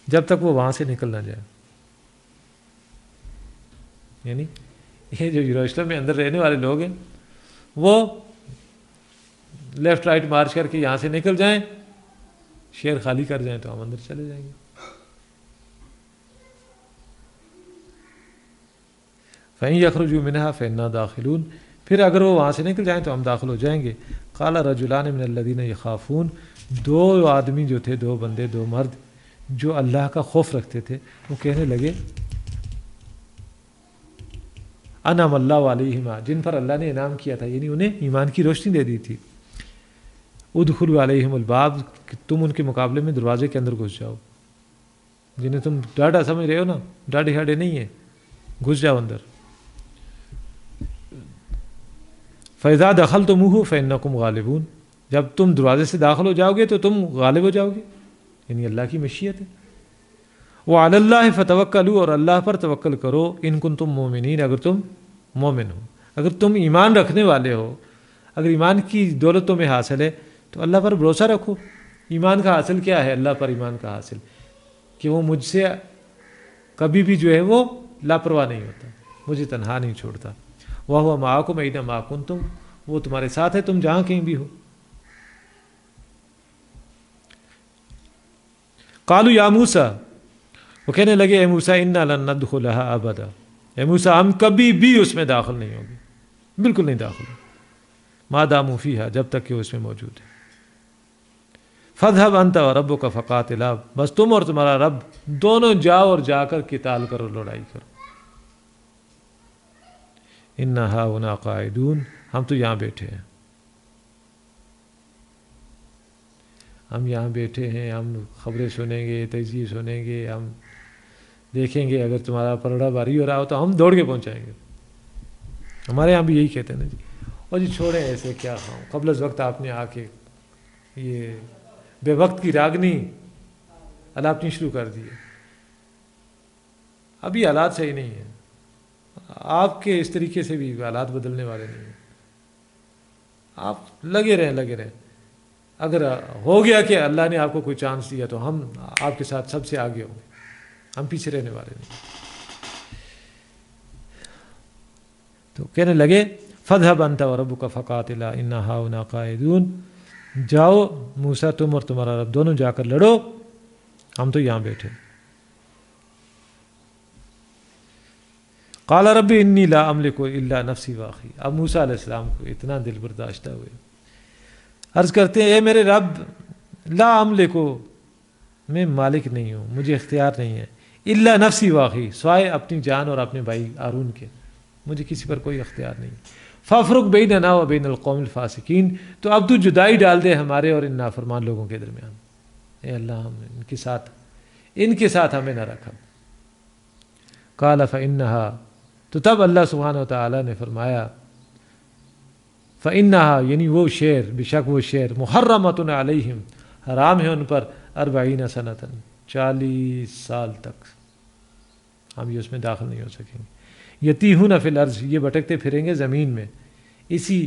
جب تک وہ وہاں سے نکل نہ جائے. یعنی یہ جو یروشلم میں اندر رہنے والے لوگ ہیں وہ لیفٹ رائٹ مارچ کر کے یہاں سے نکل جائیں، شہر خالی کر جائیں تو ہم اندر چلے جائیں گے. فَإِن يَخْرُجُوا مِنْهَا فَإِنَّا دَاخِلُونَ، پھر اگر وہ وہاں سے نکل جائیں تو ہم داخل ہو جائیں گے. قَالَ رَجُلَانِ مِنَ الَّذِينَ يَخَافُونَ، دو آدمی جو تھے، دو بندے، دو مرد جو اللہ کا خوف رکھتے تھے، وہ کہنے لگے انعم اللہ علیہما، جن پر اللہ نے انعام کیا تھا، یعنی انہیں ایمان کی روشنی دے دی تھی. ادخلوا علیہم الباب، کہ تم ان کے مقابلے میں دروازے کے اندر گھس جاؤ، جنہیں تم ڈاڈا سمجھ رہے ہو نا، ڈاڈے ہاڈے نہیں ہیں، گھس جاؤ اندر. فَإِذَا دَخَلْتُمُوهُ فَإِنَّكُمْ غَالِبُونَ، جب تم دروازے سے داخل ہو جاؤ گے تو تم غالب ہو جاؤ گے، یعنی اللہ کی مشیت ہے. وَعَلَى اللَّهِ فَتَوَكَّلُوا، اور اللہ پر توکل کرو، ان کنتم مومنین، اگر تم مومن ہو، اگر تم ایمان رکھنے والے ہو، اگر ایمان کی دولت تمہیں حاصل ہے تو اللہ پر بھروسہ رکھو. ایمان کا حاصل کیا ہے؟ اللہ پر ایمان کا حاصل کہ وہ مجھ سے کبھی بھی جو ہے وہ لاپرواہ نہیں ہوتا، مجھے تنہا نہیں چھوڑتا. وَهُوَ مَعَكُمْ أَيْنَمَا كُنتُمْ، وہ تمہارے ساتھ ہے تم جہاں کہیں بھی ہو. قالوا یا موسیٰ، وہ کہنے لگے اے موسیٰ انا لن ندخلها ابدا، اے موسیٰ ہم کبھی بھی اس میں داخل نہیں ہوں گے، بالکل نہیں داخل ہوں، ما داموا فیہا، جب تک کہ وہ اس میں موجود ہے. فاذهب انت وربک فقاتلا، بس تم اور تمہارا رب دونوں جاؤ اور جا کر قتال کرو، لڑائی کرو. انا ہاہنا قاعدون، ہم تو یہاں بیٹھے ہیں، ہم یہاں بیٹھے ہیں، ہم خبریں سنیں گے، تجزیے سنیں گے، ہم دیکھیں گے، اگر تمہارا پلڑا بھاری ہو رہا ہو تو ہم دوڑ کے پہنچائیں گے. ہمارے یہاں بھی یہی کہتے ہیں نا جی، اور جی چھوڑیں ایسے کیا کھاؤں، قبل از وقت آپ نے آ کے یہ بے وقت کی راگنی الاپنی شروع کر دی ہے. ابھی حالات صحیح نہیں ہیں، آپ کے اس طریقے سے بھی حالات بدلنے والے نہیں ہیں. آپ لگے رہیں. اگر ہو گیا کہ اللہ نے آپ کو کوئی چانس دیا تو ہم آپ کے ساتھ سب سے آگے ہوں گے، ہم پیچھے رہنے والے نہیں. تو کہنے لگے فاذهب انت وربک فقاتلا انا ہاہنا قاعدون، جاؤ موسیٰ تم اور تمہارا رب دونوں جا کر لڑو، ہم تو یہاں بیٹھے. قال رب انی لا املک الا نفسی واخی، اب موسیٰ علیہ السلام کو اتنا دل برداشتہ ہوئے، عرض کرتے ہیں اے میرے رب، لا املک، میں مالک نہیں ہوں، مجھے اختیار نہیں ہے، الا نفسی واخی، سوائے اپنی جان اور اپنے بھائی ہارون کے، مجھے کسی پر کوئی اختیار نہیں. فافرق بیننا و بین القوم الفاسقین، تو اب تو جدائی ڈال دے ہمارے اور ان نافرمان لوگوں کے درمیان. اے اللہ ہم ان کے ساتھ ہمیں نہ رکھا. قال فإنها، تو تب اللہ سبحانہ وتعالی نے فرمایا فإنها، یعنی وہ شعر، بے شک وہ شعر، محرمۃ علیہم، حرام ہے ان پر، 40 سنۃ، 40 سال تک ہم یہ اس میں داخل نہیں ہو سکیں گے. یتیہون فی الارض، یہ بھٹکتے پھریں گے زمین میں. اسی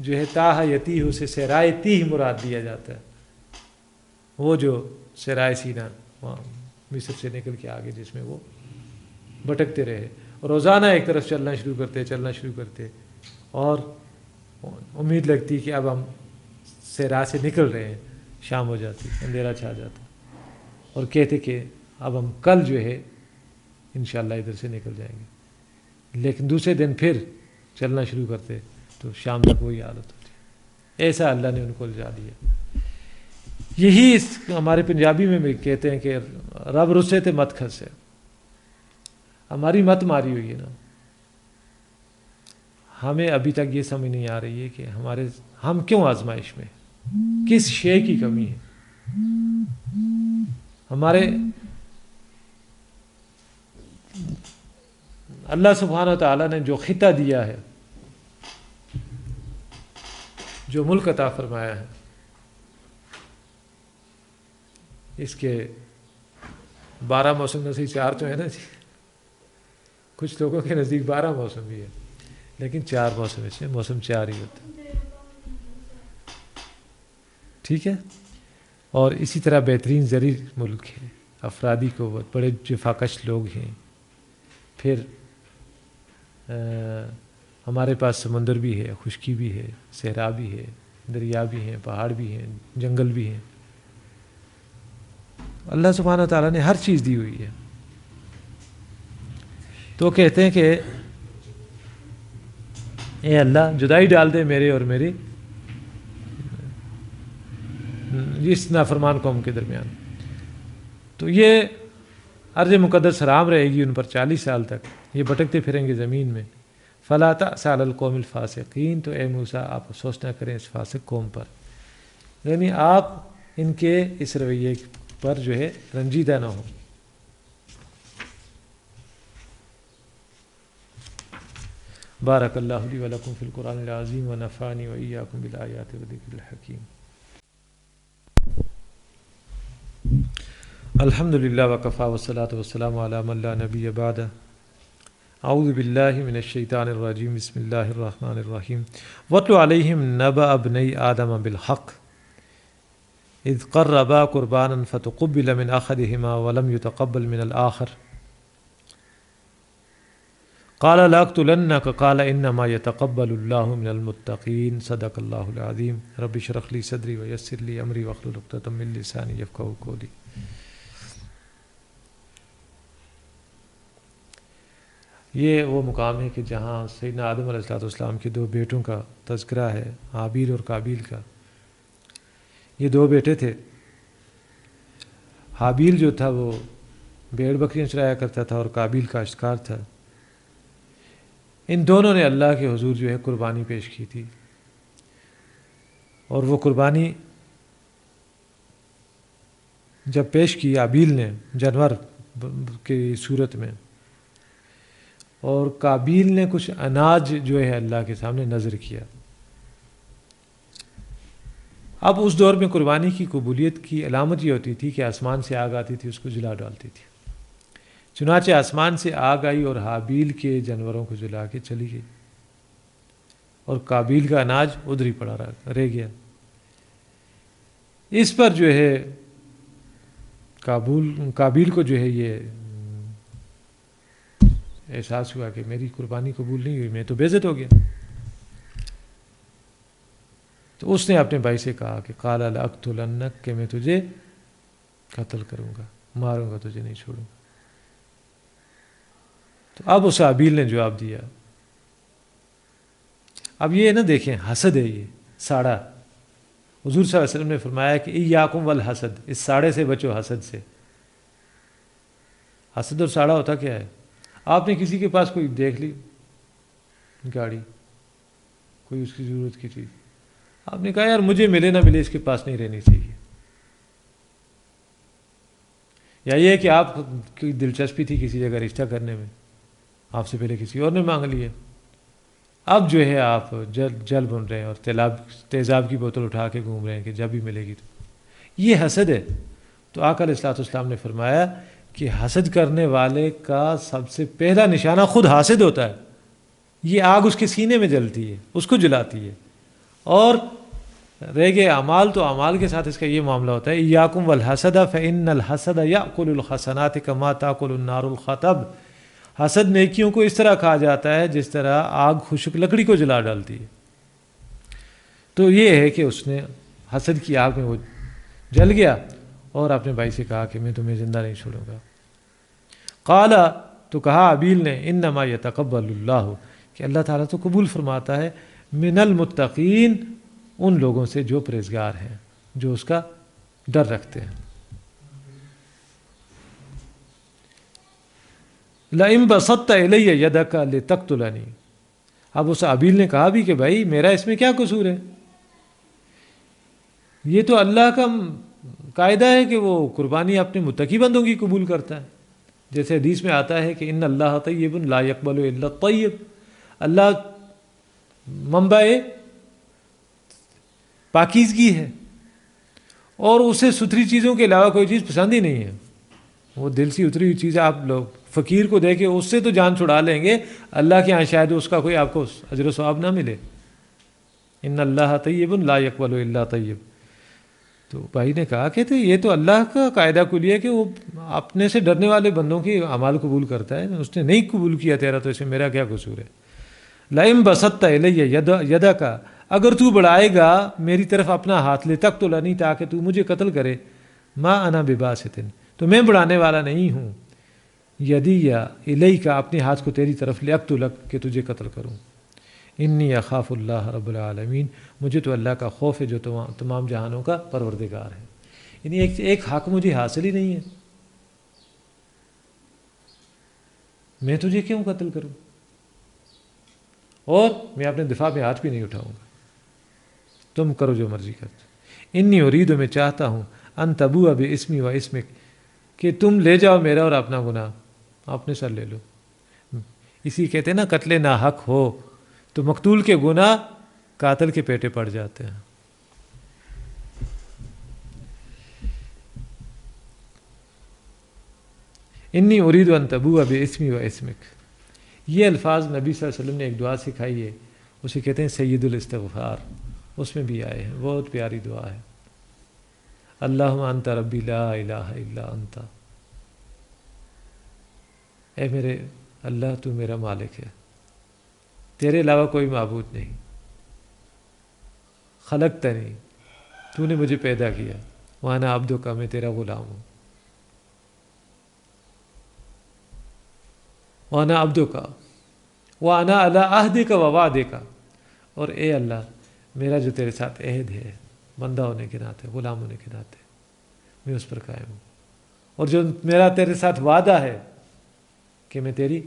جو ہے تاہ یتیہ سے صحرائے تیہ مراد دیا جاتا ہے، وہ جو صحرائے سینا وہاں مصر سے نکل کے آگے جس میں وہ بھٹکتے رہے، روزانہ ایک طرف چلنا شروع کرتے اور امید لگتی کہ اب ہم صحرا سے نکل رہے ہیں، شام ہو جاتی، اندھیرا چھا جاتا، اور کہتے کہ اب ہم کل جو ہے انشاءاللہ ادھر سے نکل جائیں گے. لیکن دوسرے دن پھر چلنا شروع کرتے تو شام تک وہی حالت ہوتی. ایسا اللہ نے ان کو الجا دیا. یہی ہمارے پنجابی میں بھی کہتے ہیں کہ رب رسے تھے مت کھسے، ہماری مت ماری ہوئی ہے نا. ہمیں ابھی تک یہ سمجھ نہیں آ رہی ہے کہ ہم کیوں آزمائش میں، کس شے کی کمی ہے. ہمارے اللہ سبحانہ و تعالیٰ نے جو خطہ دیا ہے، جو ملک عطا فرمایا ہے، اس کے 12 موسم میں سے 4 تو ہے نا جی. کچھ لوگوں کے نزدیک 12 موسم بھی ہے، لیکن 4 موسم میں سے موسم 4 ہی ہوتا ہے. ٹھیک ہے. اور اسی طرح بہترین زرعی ملک ہے، افرادی قوت، بڑے جفاکش لوگ ہیں. پھر ہمارے پاس سمندر بھی ہے، خشکی بھی ہے، صحرا بھی ہے، دریا بھی ہیں، پہاڑ بھی ہیں، جنگل بھی ہیں. اللہ سبحانہ و تعالیٰ نے ہر چیز دی ہوئی ہے. تو کہتے ہیں کہ اے اللہ جدائی ڈال دے میرے اور میری اس نافرمان قوم کے درمیان. تو یہ ارض مقدس حرام رہے گی ان پر 40 سال تک، یہ بھٹکتے پھریں گے زمین میں. فلا تأس علی القوم الفاسقین، تو اے موسیٰ آپ افسوس نہ کریں اس فاسق قوم پر. یعنی آپ ان کے اس رویے پر جو ہے رنجیدہ نہ ہوں۔ بارک اللہ لی و لکم فی القرآن العظیم و نفعنی و ایاکم بالآیات والذکر الحکیم۔ الحمد للہ وکفی والصلاۃ والسلام علی من لا نبی بعدہ۔ اعوذ باللہ من الشیطان الرجیم، بسم اللہ الرحمن الرحیم۔ واتل علیہم نبأ ابنی آدم بالحق اذ قربا قربانا فتقبل من احدہما ولم يتقبل من الآخر قال لأقتلنك قال انما يتقبل الله من المتقین۔ صدق اللہ العظیم۔ رب اشرح لی صدری ویسر لی امری واحلل عقدۃ من لسانی یفقہوا قولی۔ یہ وہ مقام ہے کہ جہاں سیدنا آدم علیہ السلام کے دو بیٹوں کا تذکرہ ہے، حابیل اور قابیل کا۔ یہ دو بیٹے تھے۔ حابیل جو تھا وہ بھیڑ بکریاں چرایا کرتا تھا اور قابیل کاشتکار تھا۔ ان دونوں نے اللہ کے حضور جو ہے قربانی پیش کی تھی، اور وہ قربانی جب پیش کی حابیل نے جانور کی صورت میں، اور قابیل نے کچھ اناج جو ہے اللہ کے سامنے نذر کیا۔ اب اس دور میں قربانی کی قبولیت کی علامت یہ ہوتی تھی کہ آسمان سے آگ آتی تھی، اس کو جلا ڈالتی تھی۔ چنانچہ آسمان سے آگ آئی اور حابیل کے جانوروں کو جلا کے چلی گئی، اور قابیل کا اناج ادھر ہی پڑا رہ گیا۔ اس پر جو ہے قابیل کو جو ہے یہ احساس ہوا کہ میری قربانی قبول نہیں ہوئی، میں تو بے عزت ہو گیا۔ تو اس نے اپنے بھائی سے کہا کہ قال لأقتلنک، کہ میں تجھے قتل کروں گا، ماروں گا، تجھے نہیں چھوڑوں گا۔ تو اب اس حابیل نے جواب دیا۔ اب یہ نہ دیکھیں، حسد ہے، یہ ساڑا۔ حضور صلی اللہ علیہ وسلم نے فرمایا کہ ایاکم والحسد، اس ساڑے سے بچو، حسد سے۔ حسد اور ساڑا ہوتا کیا ہے؟ آپ نے کسی کے پاس کوئی دیکھ لی گاڑی، کوئی اس کی ضرورت کی چیز، آپ نے کہا یار مجھے ملے نہ ملے، اس کے پاس نہیں رہنی چاہیے۔ یا یہ کہ آپ کی دلچسپی تھی کسی جگہ رشتہ کرنے میں، آپ سے پہلے کسی اور نے مانگ لیا، اب جو ہے آپ جل بن رہے ہیں اور تیزاب کی بوتل اٹھا کے گھوم رہے ہیں کہ جب بھی ملے گی تو۔ یہ حسد ہے۔ تو آقا علیہ السلام نے فرمایا کہ حسد کرنے والے کا سب سے پہلا نشانہ خود حاسد ہوتا ہے۔ یہ آگ اس کے سینے میں جلتی ہے، اس کو جلاتی ہے۔ اور رہ گئے اعمال، تو اعمال کے ساتھ اس کا یہ معاملہ ہوتا ہے، ایاکم والحسد فإن الحسد یأکل الحسنات کما تأکل النار الحطب۔ حسد نیکیوں کو اس طرح کھا جاتا ہے جس طرح آگ خشک لکڑی کو جلا ڈالتی ہے۔ تو یہ ہے کہ اس نے حسد کی آگ میں وہ جل گیا اور اپنے بھائی سے کہا کہ میں تمہیں زندہ نہیں چھوڑوں گا۔ قال، تو کہا حابیل نے، انما یتقبل اللہ، کہ اللہ تعالیٰ تو قبول فرماتا ہے، من المتقین، ان لوگوں سے جو پرہیزگار ہیں، جو اس کا ڈر رکھتے ہیں۔ لئن بسطت الی یدک لتقتلنی، اب اس حابیل نے کہا بھی کہ بھائی میرا اس میں کیا قصور ہے؟ یہ تو اللہ کا قاعدہ ہے کہ وہ قربانی اپنے متقی بندوں کی قبول کرتا ہے۔ جیسے حدیث میں آتا ہے کہ ان اللہ طیب لا یقبل الا الطیب، اللہ منبع پاکیزگی ہے، اور اسے ستھری چیزوں کے علاوہ کوئی چیز پسند ہی نہیں ہے۔ وہ دل سے اتری ہوئی چیز آپ لوگ فقیر کو دے کے اس سے تو جان چھڑا لیں گے، اللہ کے ہاں شاید اس کا کوئی آپ کو اجر و ثواب نہ ملے۔ ان اللہ طیب لا یقبل الا طیب۔ تو بھائی نے کہا کہ یہ تو اللہ کا قاعدہ کلی ہے کہ وہ اپنے سے ڈرنے والے بندوں کی اعمال قبول کرتا ہے، اس نے نہیں قبول کیا تیرا، تو اس میں میرا کیا قصور ہے؟ لئن بسطت الی یدک، اگر تو بڑھائے گا میری طرف اپنا ہاتھ، لتقتلنی، تاکہ تو مجھے قتل کرے، ما انا بباسط، تو میں بڑھانے والا نہیں ہوں، یدی الیک، اپنے ہاتھ کو تیری طرف، لاقتلک، کہ تجھے قتل کروں، انی اخاف اللہ رب العالمین، مجھے تو اللہ کا خوف ہے جو تمام جہانوں کا پروردگار ہے۔ یعنی ایک حق مجھے حاصل ہی نہیں ہے، میں تجھے کیوں قتل کروں، اور میں اپنے دفاع میں ہاتھ بھی نہیں اٹھاؤں گا، تم کرو جو مرضی کرتے۔ انی ارید میں چاہتا ہوں ان تبوء باسمی و اسمک کہ تم لے جاؤ میرا اور اپنا گناہ اپنے سر لے لو. اسی کہتے ہیں نا قتل ناحق ہو تو مقتول کے گناہ قاتل کے پیٹے پڑ جاتے ہیں. انی ارید ان تبوء باسمی و اسمک، یہ الفاظ نبی صلی اللہ علیہ وسلم نے ایک دعا سکھائی ہے، اسے کہتے ہیں سید الاستغفار، اس میں بھی آئے ہیں، بہت پیاری دعا ہے. اللہم انت ربی لا الہ الا انت، اے میرے اللہ تو میرا مالک ہے، تیرے علاوہ کوئی معبود نہیں. خلقتنی، تو نے مجھے پیدا کیا، وانا عبدک، میں تیرا غلام ہوں. وانا عبدک وانا علی عہدک و وعدک، اور اے اللہ میرا جو تیرے ساتھ عہد ہے بندہ ہونے کے ناطے، غلام ہونے کے ناطے میں اس پر قائم ہوں، اور جو میرا تیرے ساتھ وعدہ ہے کہ میں تیری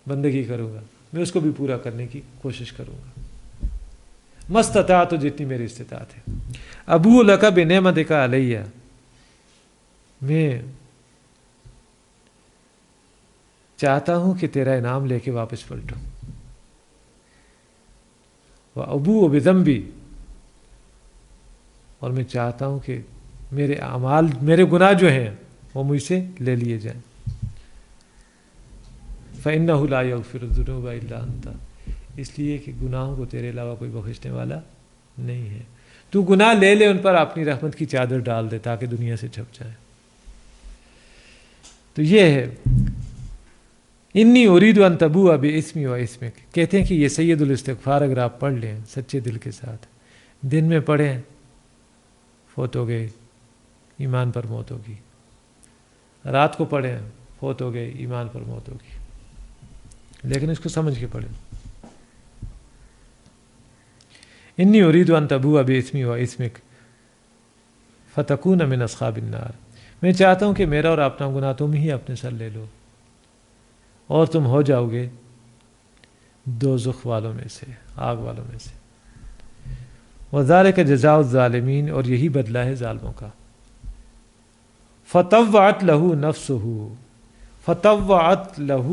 بندگی کروں گا، میں اس کو بھی پورا کرنے کی کوشش کروں گا. مستطاعت، تو جتنی میری استطاعت ہے. ابوء لک بنعمتک علیہ، میں چاہتا ہوں کہ تیرا انعام لے کے واپس پلٹوں. وابوء بذنبی، اور میں چاہتا ہوں کہ میرے اعمال، میرے گناہ جو ہیں وہ مجھ سے لے لیے جائیں. فإنہ لا یغفر الذنوب الا انت، اس لیے کہ گناہوں کو تیرے علاوہ کوئی بخشنے والا نہیں ہے. تو گناہ لے لے، ان پر اپنی رحمت کی چادر ڈال دے تاکہ دنیا سے چھپ جائے. تو یہ ہے انی ارید ان تبوء باسمی و اسمک. کہتے ہیں کہ یہ سید الاستغفار اگر آپ پڑھ لیں سچے دل کے ساتھ، دن میں پڑھیں، فوت ہو گئے ایمان پر موت ہوگی. رات کو پڑھیں، فوت ہو گئے ایمان پر موت ہوگی. لیکن اس کو سمجھ کے پڑھیں. انی ارید ان تبوء باسمی و اسمک فتکون من اصحاب النار، میں چاہتا ہوں کہ میرا اور اپنا گناہ تم ہی اپنے سر لے لو اور تم ہو جاؤ گے دوزخ والوں میں سے، آگ والوں میں سے. وذالک جزاء الظالمین، اور یہی بدلہ ہے ظالموں کا. فطوعت لہ نفسہ، فطوعت لہ،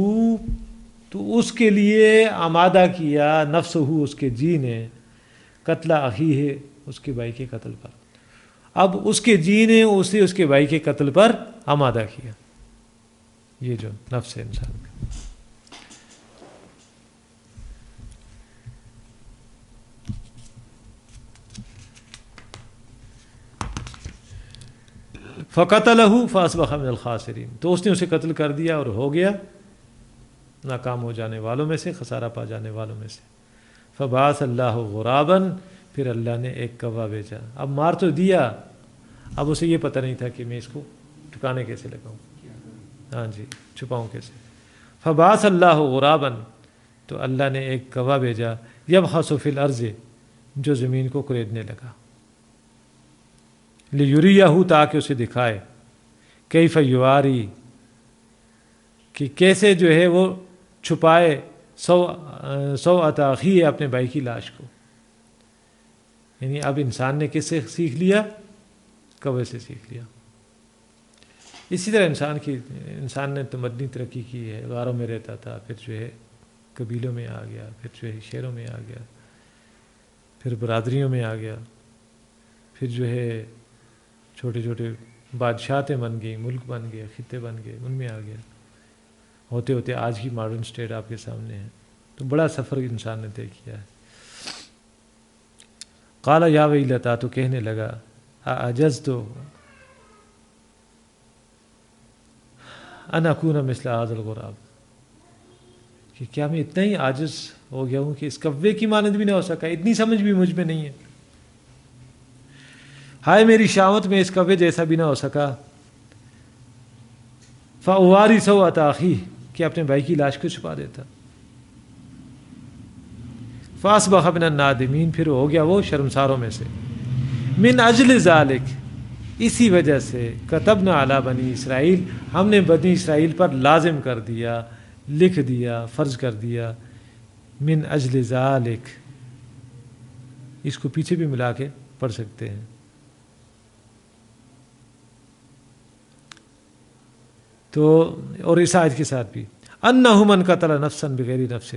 تو اس کے لیے آمادہ کیا، نفسہ، اس کے جی نے، قتل اخیہ، اس کے بھائی کے قتل پر. اب اس کے جی نے اسے اس کے بھائی کے قتل پر آمادہ کیا. یہ جو نفس ہے انسان کا. فقتلہ فاصبح من الخاسرین، تو اس نے اسے قتل کر دیا اور ہو گیا ناکام ہو جانے والوں میں سے، خسارہ پا جانے والوں میں سے. فبعث اللہ غرابا، پھر اللہ نے ایک کوا بھیجا. اب مار تو دیا، اب اسے یہ پتہ نہیں تھا کہ میں اس کو ٹھکانے کیسے لگاؤں، ہاں جی، چھپاؤں کیسے. فبعث اللہ غرابا، تو اللہ نے ایک کوا بھیجا، یبحث فی الارض، جو زمین کو کریدنے لگا. لیریہ، تاکہ اسے دکھائے، کیف یواری، کہ کیسے جو ہے وہ چھپائے، سوءۃ اخیہ، اپنے بھائی کی لاش کو. یعنی اب انسان نے کس سے سیکھ لیا؟ کوے سے سیکھ لیا. اسی طرح انسان نے تمدنی ترقی کی ہے، غاروں میں رہتا تھا، پھر جو ہے قبیلوں میں آ گیا، پھر جو ہے شہروں میں آ گیا، پھر برادریوں میں آ گیا، پھر جو ہے چھوٹے چھوٹے بادشاہتیں بن گئی، ملک بن گئے، خطے بن گئے، ان میں آ گیا، ہوتے ہوتے آج کی ماڈرن اسٹیٹ آپ کے سامنے ہے. تو بڑا سفر انسان نے طے کیا ہے. قال یا ویلتا، تو کہنے لگا، اعجزت ان اکون مثل ھذا الغراب، کہ کیا میں اتنا ہی عاجز ہو گیا ہوں کہ اس کوے کی مانند بھی نہ ہو سکا، اتنی سمجھ بھی مجھ میں نہیں ہے. ہائے میری شاوت میں اس کوے جیسا بھی نہ ہو سکا. فاواری سوءۃ اخیہ، کہ اپنے بھائی کی لاش کو چھپا دیتا. فاصبح من النادمین، پھر ہو گیا وہ شرمساروں میں سے. من اجل ذالک، اسی وجہ سے، کتبنا علی بنی اسرائیل، ہم نے بنی اسرائیل پر لازم کر دیا، لکھ دیا، فرض کر دیا. من اجل ذالک، اس کو پیچھے بھی ملا کے پڑھ سکتے ہیں. تو اور اس آیت کے ساتھ بھی انہ من قتل نفسا بغیر نفس،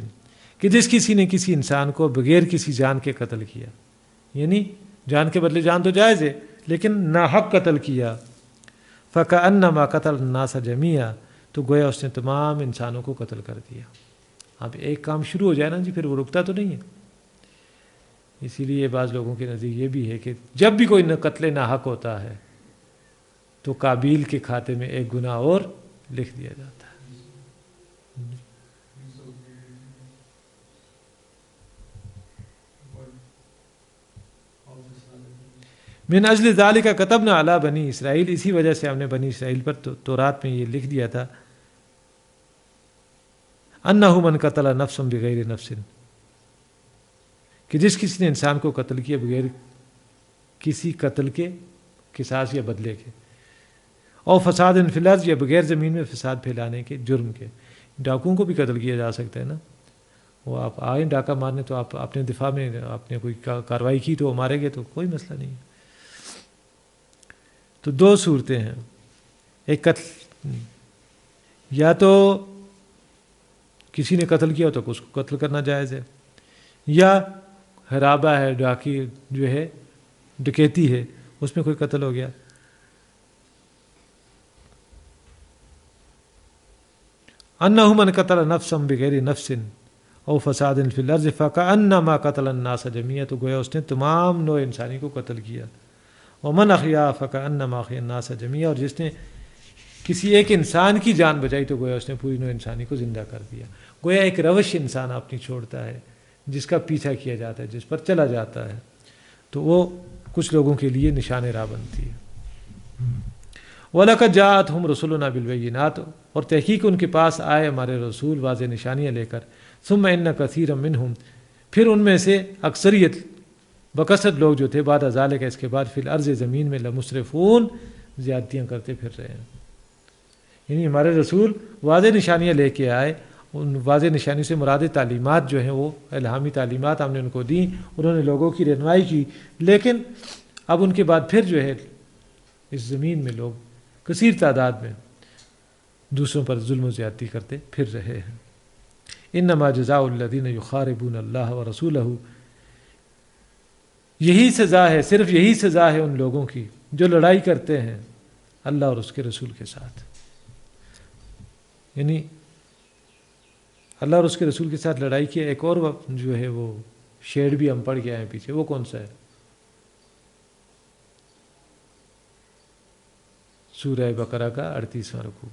کہ جس کسی نے کسی انسان کو بغیر کسی جان کے قتل کیا، یعنی جان کے بدلے جان تو جائز ہے لیکن ناحق قتل کیا، فکأنما قتل الناس جميعا، تو گویا اس نے تمام انسانوں کو قتل کر دیا۔ اب ایک کام شروع ہو جائے نا جی، پھر وہ رکتا تو نہیں ہے۔ اسی لیے بعض لوگوں کے نزدیک یہ بھی ہے کہ جب بھی کوئی قتل ناحق ہوتا ہے تو قابیل کے کھاتے میں ایک گناہ اور لکھ دیا جاتا ہے۔ من اجل ذالک کتبنا علی بنی اسرائیل، اسی وجہ سے ہم نے بنی اسرائیل پر تورات میں یہ لکھ دیا تھا، انہ من قتل نفسا بغیر نفس، کہ جس کسی نے انسان کو قتل کیا بغیر کسی قتل کے قصاص یا بدلے کے، اور فساد فی الارض، یا بغیر زمین میں فساد پھیلانے کے جرم کے۔ ڈاکوؤں کو بھی قتل کیا جا سکتا ہے نا، وہ آپ آئیں ڈاکہ مارنے تو آپ اپنے دفاع میں آپ نے کوئی کارروائی کی تو وہ مارے گئے تو کوئی مسئلہ نہیں ہے۔ تو دو صورتیں ہیں، ایک قتل، یا تو کسی نے قتل کیا تو اس کو قتل کرنا جائز ہے، یا حرابہ ہے، ڈاکی جو ہے ڈکیتی ہے، اس میں کوئی قتل ہو گیا۔ انہ من قتل نفسا بغیر نفس او فساد فی الارض فکأنما قتل الناس جميعا، تو گویا اس نے تمام نوع انسانی کو قتل کیا۔ ومن احیا فکأنما احیا الناس جميعا، اور جس نے کسی ایک انسان کی جان بچائی تو گویا اس نے پوری نوع انسانی کو زندہ کر دیا۔ گویا ایک روش انسان اپنی چھوڑتا ہے، جس کا پیچھا کیا جاتا ہے، جس پر چلا جاتا ہے، تو وہ کچھ لوگوں کے لیے نشان راہ بنتی ہے۔ وَلَقَدْ جَاءَتْهُمْ رُسُلُنَا بِالْبَيِّنَاتِ، اور تحقیق ان کے پاس آئے ہمارے رسول واضح نشانیاں لے کر، ثُمَّ إِنَّ كَثِيرًا مِّنْهُمْ، پھر ان میں سے اکثریت بکثرت لوگ جو تھے بعد ذالک، اس کے بعد فی الارض زمین میں لمسرفون، زیادتیاں کرتے پھر رہے ہیں۔ یعنی ہمارے رسول واضح نشانیاں لے کے آئے، ان واضح نشانی سے مراد تعلیمات جو ہیں وہ الہامی تعلیمات ہم نے ان کو دیں، انہوں نے لوگوں کی رہنمائی کی، لیکن اب ان کے بعد پھر جو ہے اس زمین میں لوگ کثیر تعداد میں دوسروں پر ظلم و زیادتی کرتے پھر رہے ہیں۔ انما جزاء الذین یحاربون اللہ ورسولہ، یہی سزا ہے، صرف یہی سزا ہے ان لوگوں کی جو لڑائی کرتے ہیں اللہ اور اس کے رسول کے ساتھ۔ یعنی اللہ اور اس کے رسول کے ساتھ لڑائی کی ایک اور جو ہے وہ شیڈ بھی ہم پڑھ کے آئے ہیں پیچھے، وہ کون سا ہے؟ سورہ بقرہ کا 38واں رکوع،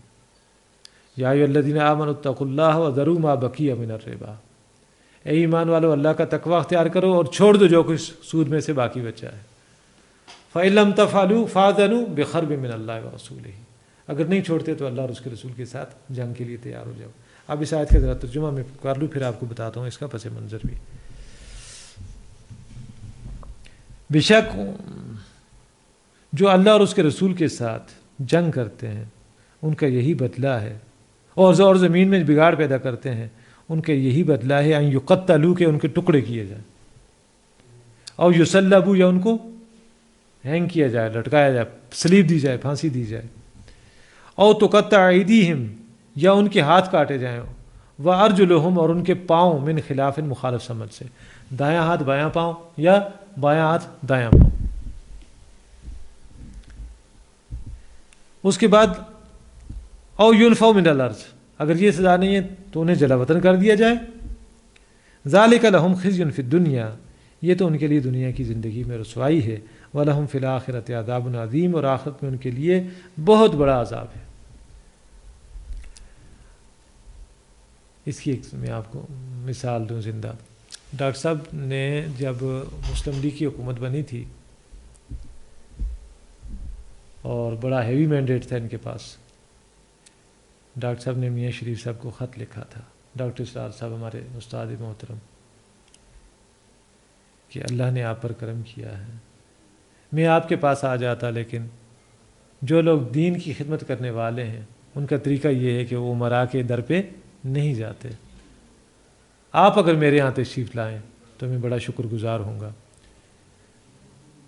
یا ایھا الذین آمنوا اتقوا اللہ وذروا ما بقی من الربا، اے ایمان والو اللہ کا تقوی اختیار کرو اور چھوڑ دو جو کچھ سود میں سے باقی بچا ہے۔ فَإِن لَمْ تَفْعَلُوا فَأْذَنُوا بِحَرْبٍ مِّنَ اللَّهِ وَرَسُولِهِ، اگر نہیں چھوڑتے تو اللہ اور اس کے رسول کے ساتھ جنگ کے لیے تیار ہو جاؤ۔ اب اس آیت کا ذرا ترجمہ میں کر لوں، پھر آپ کو بتاتا ہوں اس کا پس منظر بھی۔ بے شک جو اللہ اور اس کے رسول کے ساتھ جنگ کرتے ہیں ان کا یہی بدلہ ہے، اور زمین میں بگاڑ پیدا کرتے ہیں ان کا یہی بدلہ ہے، ان یقتلوا، کہ ان کے ٹکڑے کیے جائیں، اور یصلبوا، یا ان کو ہینگ کیا جائے، لٹکایا جائے، سلیب دی جائے، پھانسی دی جائے، او تقطع ایدیہم، یا ان کے ہاتھ کاٹے جائیں، وارجلہم، اور ان کے پاؤں، من خلاف، مخالف سمت سے، دایاں ہاتھ بایاں پاؤں یا بایاں ہاتھ دایاں پاؤں۔ اس کے بعد او ینفوا من الارض، اگر یہ سزا نہیں ہے تو انہیں جلا وطن کر دیا جائے، ذالک لہم خزی فی الدنیا، یہ تو ان کے لیے دنیا کی زندگی میں رسوائی ہے، وَلَهُمْ فِي الْآخِرَةِ عَذَابٌ عَظِيمٌ، اور آخرت میں ان کے لیے بہت بڑا عذاب ہے۔ اس کی ایک میں آپ کو مثال دوں زندہ۔ ڈاکٹر صاحب نے جب مسلم لیگ کی حکومت بنی تھی اور بڑا ہیوی مینڈیٹ تھا ان کے پاس، ڈاکٹر صاحب نے میاں شریف صاحب کو خط لکھا تھا، ڈاکٹر اسرار صاحب ہمارے استاد محترم، کہ اللہ نے آپ پر کرم کیا ہے، میں آپ کے پاس آ جاتا لیکن جو لوگ دین کی خدمت کرنے والے ہیں ان کا طریقہ یہ ہے کہ وہ امراء کے در پہ نہیں جاتے، آپ اگر میرے یہاں تشریف لائیں تو میں بڑا شکر گزار ہوں گا۔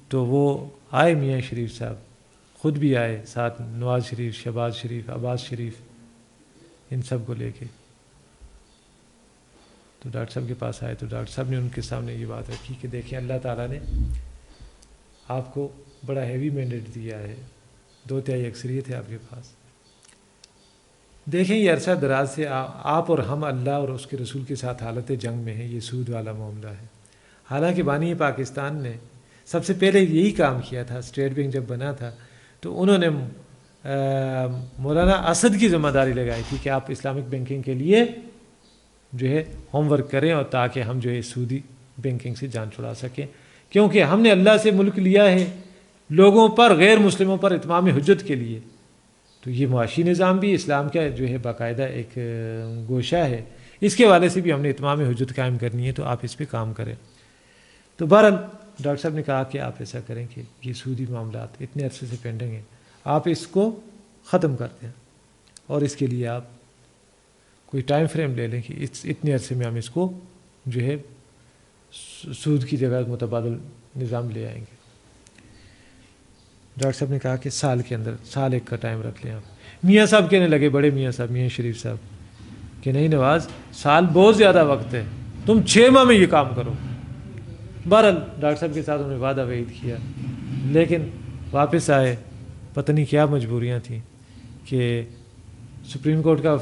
تو وہ آئے میاں شریف صاحب خود بھی آئے ساتھ، نواز شریف، شہباز شریف، عباس شریف، ان سب کو لے کے تو ڈاکٹر صاحب کے پاس آئے، تو ڈاکٹر صاحب نے ان کے سامنے یہ بات رکھی کہ دیکھیں اللہ تعالیٰ نے آپ کو بڑا ہیوی مینڈیٹ دیا ہے، 2/3 اکثریت ہے آپ کے پاس، دیکھیں یہ عرصہ دراز سے آپ اور ہم اللہ اور اس کے رسول کے ساتھ حالت جنگ میں ہیں، یہ سود والا معاملہ ہے۔ حالانکہ بانی پاکستان نے سب سے پہلے یہی کام کیا تھا، اسٹیٹ بینک جب بنا تھا تو انہوں نے مولانا اسد کی ذمہ داری لگائی تھی کہ آپ اسلامک بینکنگ کے لیے جو ہے ہوم ورک کریں، اور تاکہ ہم جو ہے سودی بینکنگ سے جان چھڑا سکیں، کیونکہ ہم نے اللہ سے ملک لیا ہے لوگوں پر، غیر مسلموں پر اتمام حجت کے لیے، تو یہ معاشی نظام بھی اسلام کا جو ہے باقاعدہ ایک گوشہ ہے، اس کے حوالے سے بھی ہم نے اتمام حجت قائم کرنی ہے، تو آپ اس پہ کام کریں۔ تو بہرحال ڈاکٹر صاحب نے کہا کہ آپ ایسا کریں کہ یہ سودی معاملات اتنے عرصے سے پینڈنگ ہیں، آپ اس کو ختم کر دیں، اور اس کے لیے آپ کوئی ٹائم فریم لے لیں کہ اتنے عرصے میں ہم اس کو جو ہے سود کی جگہ متبادل نظام لے آئیں گے۔ ڈاکٹر صاحب نے کہا کہ سال کے اندر، سال ایک کا ٹائم رکھ لیں آپ۔ میاں صاحب کہنے لگے، بڑے میاں صاحب، میاں شریف صاحب، کہ نہیں نواز، سال بہت زیادہ وقت ہے، تم 6 ماہ میں یہ کام کرو۔ بہرحال ڈاکٹر صاحب کے ساتھ انہوں نے وعدہ وعید کیا، لیکن واپس آئے، پتہ نہیں کیا مجبوریاں تھیں کہ سپریم کورٹ کا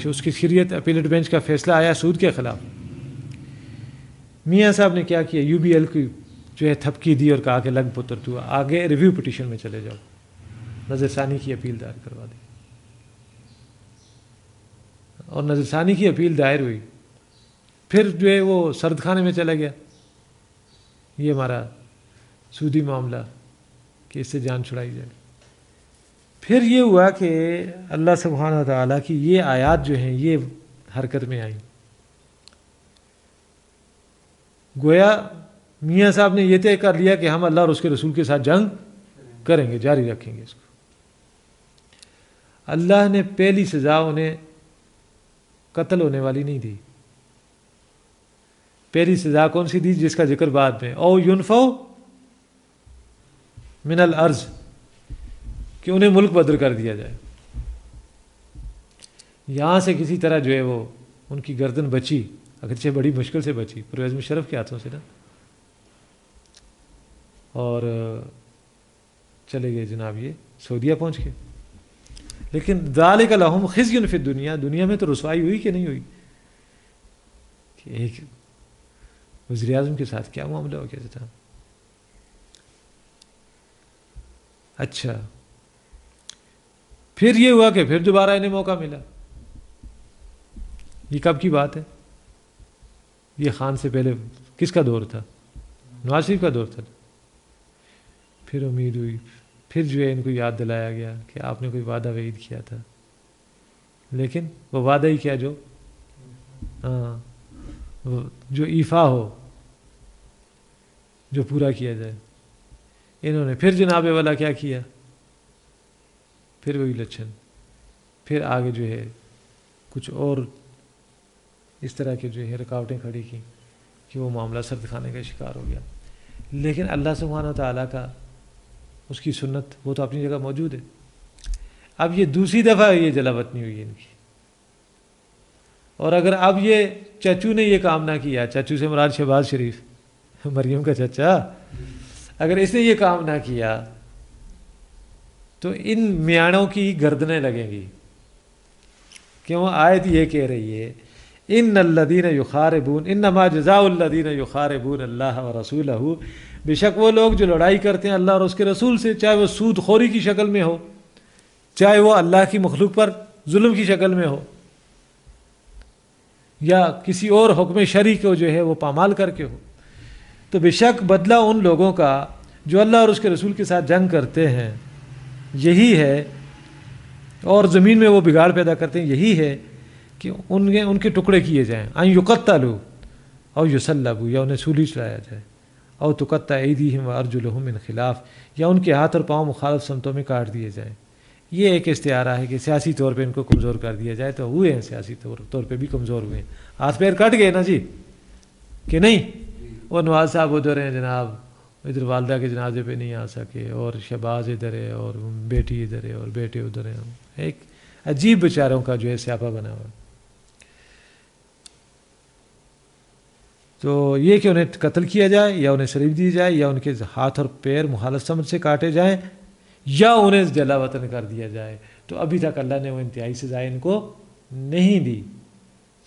اس کی شریعت اپیلیٹ بینچ کا فیصلہ آیا سود کے خلاف۔ میاں صاحب نے کیا کیا، یو بی ایل کی جو ہے تھپکی دی اور کہا کہ لگ پتر تو آگے ریویو پٹیشن میں چلے جاؤ، نظر ثانی کی اپیل دائر کروا دی، اور نظر ثانی کی اپیل دائر ہوئی، پھر جو ہے وہ سرد خانے میں چلا گیا یہ ہمارا سودی معاملہ کہ اس سے جان چھڑائی جائے۔ پھر یہ ہوا کہ اللہ سبحانہ و تعالیٰ کی یہ آیات جو ہیں یہ حرکت میں آئیں، گویا میاں صاحب نے یہ طے کر لیا کہ ہم اللہ اور اس کے رسول کے ساتھ جنگ کریں گے، جاری رکھیں گے اس کو۔ اللہ نے پہلی سزا انہیں قتل ہونے والی نہیں دی، پہلی سزا کون سی دی جس کا ذکر بعد میں، او ینفو من الارض، کہ انہیں ملک بدر کر دیا جائے، یہاں سے کسی طرح جو ہے وہ ان کی گردن بچی، اگرچہ بڑی مشکل سے بچی پرویز مشرف کے ہاتھوں سے نا، اور چلے گئے جناب یہ سعودیہ پہنچ گئے۔ لیکن ذالک لہم خزی فی الدنیا، دنیا میں تو رسوائی ہوئی کہ نہیں ہوئی، کہ ایک وزیر اعظم کے ساتھ کیا معاملہ ہو گیا تھا۔ اچھا پھر یہ ہوا کہ پھر دوبارہ انہیں موقع ملا، یہ کب کی بات ہے، یہ خان سے پہلے کس کا دور تھا، نواز شریف کا دور تھا۔ پھر امید ہوئی، پھر جو ہے ان کو یاد دلایا گیا کہ آپ نے کوئی وعدہ وعید کیا تھا، لیکن وہ وعدہ ہی کیا جو جو ایفا ہو، جو پورا کیا جائے۔ انہوں نے پھر جناب والا کیا کیا، پھر وہی لچھن، پھر آگے جو ہے کچھ اور اس طرح کے جو ہے رکاوٹیں کھڑی کی کہ وہ معاملہ سرد خانے کا شکار ہو گیا۔ لیکن اللہ سبحانہ و تعالیٰ کا اس کی سنت وہ تو اپنی جگہ موجود ہے۔ اب یہ دوسری دفعہ یہ جلاوطنی ہوئی ان کی، اور اگر اب یہ چچو نے یہ کام نہ کیا، چچو سے مراد شہباز شریف، مریم کا چچا، اگر اس نے یہ کام نہ کیا تو ان میاڑوں کی گردنیں لگیں گی، کیوں آیت یہ کہہ رہی ہے ان الذین یخاربون انما جزاء الذین یخاربون اللہ ورسولہ، بے شک وہ لوگ جو لڑائی کرتے ہیں اللہ اور اس کے رسول سے، چاہے وہ سود خوری کی شکل میں ہو، چاہے وہ اللہ کی مخلوق پر ظلم کی شکل میں ہو، یا کسی اور حکم شرعی کو جو ہے وہ پامال کر کے ہو، تو بے شک بدلہ ان لوگوں کا جو اللہ اور اس کے رسول کے ساتھ جنگ کرتے ہیں یہی ہے، اور زمین میں وہ بگاڑ پیدا کرتے ہیں یہی ہے کہ ان کے ٹکڑے کیے جائیں، ان یقتلوا او یصلبوا، یا انہیں سولی چلایا جائے، او تقطع ایدیہم وارجلہم من خلاف، یا ان کے ہاتھ اور پاؤں مخالف سمتوں میں کاٹ دیے جائیں۔ یہ ایک استعارہ ہے کہ سیاسی طور پہ ان کو کمزور کر دیا جائے، تو ہوئے ہیں سیاسی طور پہ بھی کمزور ہوئے ہیں، ہاتھ پیر کٹ گئے نا جی کہ نہیں۔ وہ نواز صاحب ادھر ہیں جناب، ادھر والدہ کے جنازے پہ نہیں آ سکے، اور شہباز ادھر ہے اور بیٹی ادھر ہے اور بیٹے ادھر ہیں، ایک عجیب بیچاروں کا جو ہے سیاپا بنا ہوا۔ تو یہ کہ انہیں قتل کیا جائے یا انہیں شریف دی جائے یا ان کے ہاتھ اور پیر مخالف سمجھ سے کاٹے جائیں یا انہیں جلا وطن کر دیا جائے، تو ابھی تک اللہ نے وہ انتہائی سزائیں ان کو نہیں دی،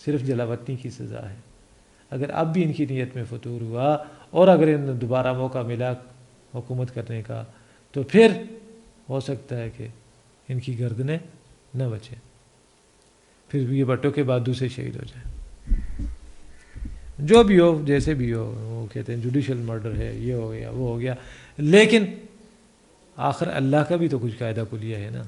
صرف جلا وطنی کی سزا ہے۔ اگر اب بھی ان کی نیت میں فتور ہوا اور اگر ان دوبارہ موقع ملا حکومت کرنے کا، تو پھر ہو سکتا ہے کہ ان کی گردنیں نہ بچیں، پھر بھی یہ بھٹو کے بعد دوسرے شہید ہو جائیں۔ جو بھی ہو، جیسے بھی ہو، وہ کہتے ہیں جوڈیشل مرڈر ہے، یہ ہو گیا وہ ہو گیا، لیکن آخر اللہ کا بھی تو کچھ قاعدہ کلیہ ہے نا۔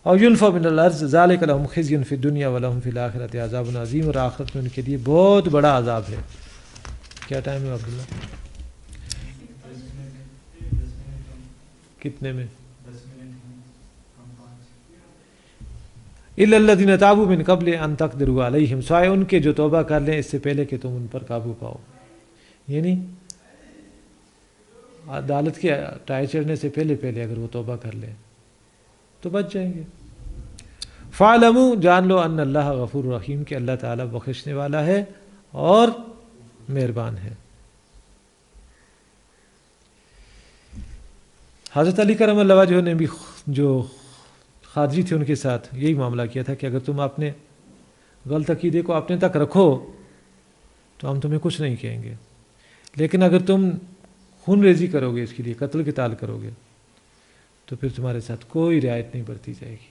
اور ينفوا من الارض ذلك لهم خزي في الدنيا ولهم في الاخره عذاب عظیم، اور آخرت میں ان کے لیے بہت بڑا عذاب ہے۔ کیا ٹائم ہے عبداللہ؟ کتنے میں؟ الا الذين تابوا من قبل ان تقدروا عليهم، سوائے ان کے جو توبہ کر لیں اس سے پہلے کہ تم ان پر قابو پاؤ، یعنی عدالت کے ٹائر چڑھنے سے پہلے اگر وہ توبہ کر لیں تو بچ جائیں گے۔ فَاعْلَمُوا، جان لو، ان اللہ غفور رحیم، کہ اللہ تعالیٰ بخشنے والا ہے اور مہربان ہے۔ حضرت علی کرم اللہ وجہہ نے بھی جو خادری تھے ان کے ساتھ یہی معاملہ کیا تھا کہ اگر تم اپنے غلط عقیدے کو اپنے تک رکھو تو ہم تمہیں کچھ نہیں کہیں گے، لیکن اگر تم خون ریزی کرو گے، اس کے لیے قتل قتال کرو گے، تو پھر تمہارے ساتھ کوئی رعایت نہیں برتی جائے گی۔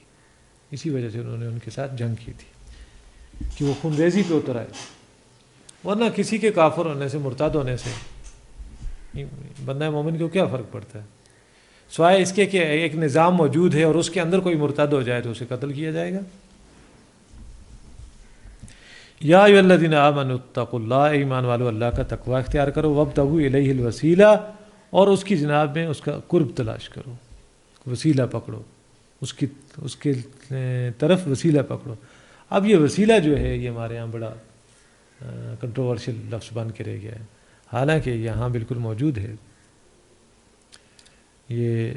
اسی وجہ سے انہوں نے ان کے ساتھ جنگ کی تھی کہ وہ خون ریزی پہ اتر آئے، ورنہ کسی کے کافر ہونے سے، مرتد ہونے سے بندہ مومن کو کیا فرق پڑتا ہے، سوائے اس کے کہ ایک نظام موجود ہے اور اس کے اندر کوئی مرتد ہو جائے تو اسے قتل کیا جائے گا۔ یا ایھا الذین آمنوا اتقوا اللہ، ایمان والو اللہ کا تقوی اختیار کرو، وابتغوا الیہ الوسیلہ، اور اس کی جناب میں اس کا قرب تلاش کرو، وسیلہ پکڑو، اس کے طرف وسیلہ پکڑو۔ اب یہ وسیلہ جو ہے یہ ہمارے ہاں بڑا کنٹروورشل لفظ بن کے رہ گیا ہے، حالانکہ یہاں بالکل موجود ہے۔ یہ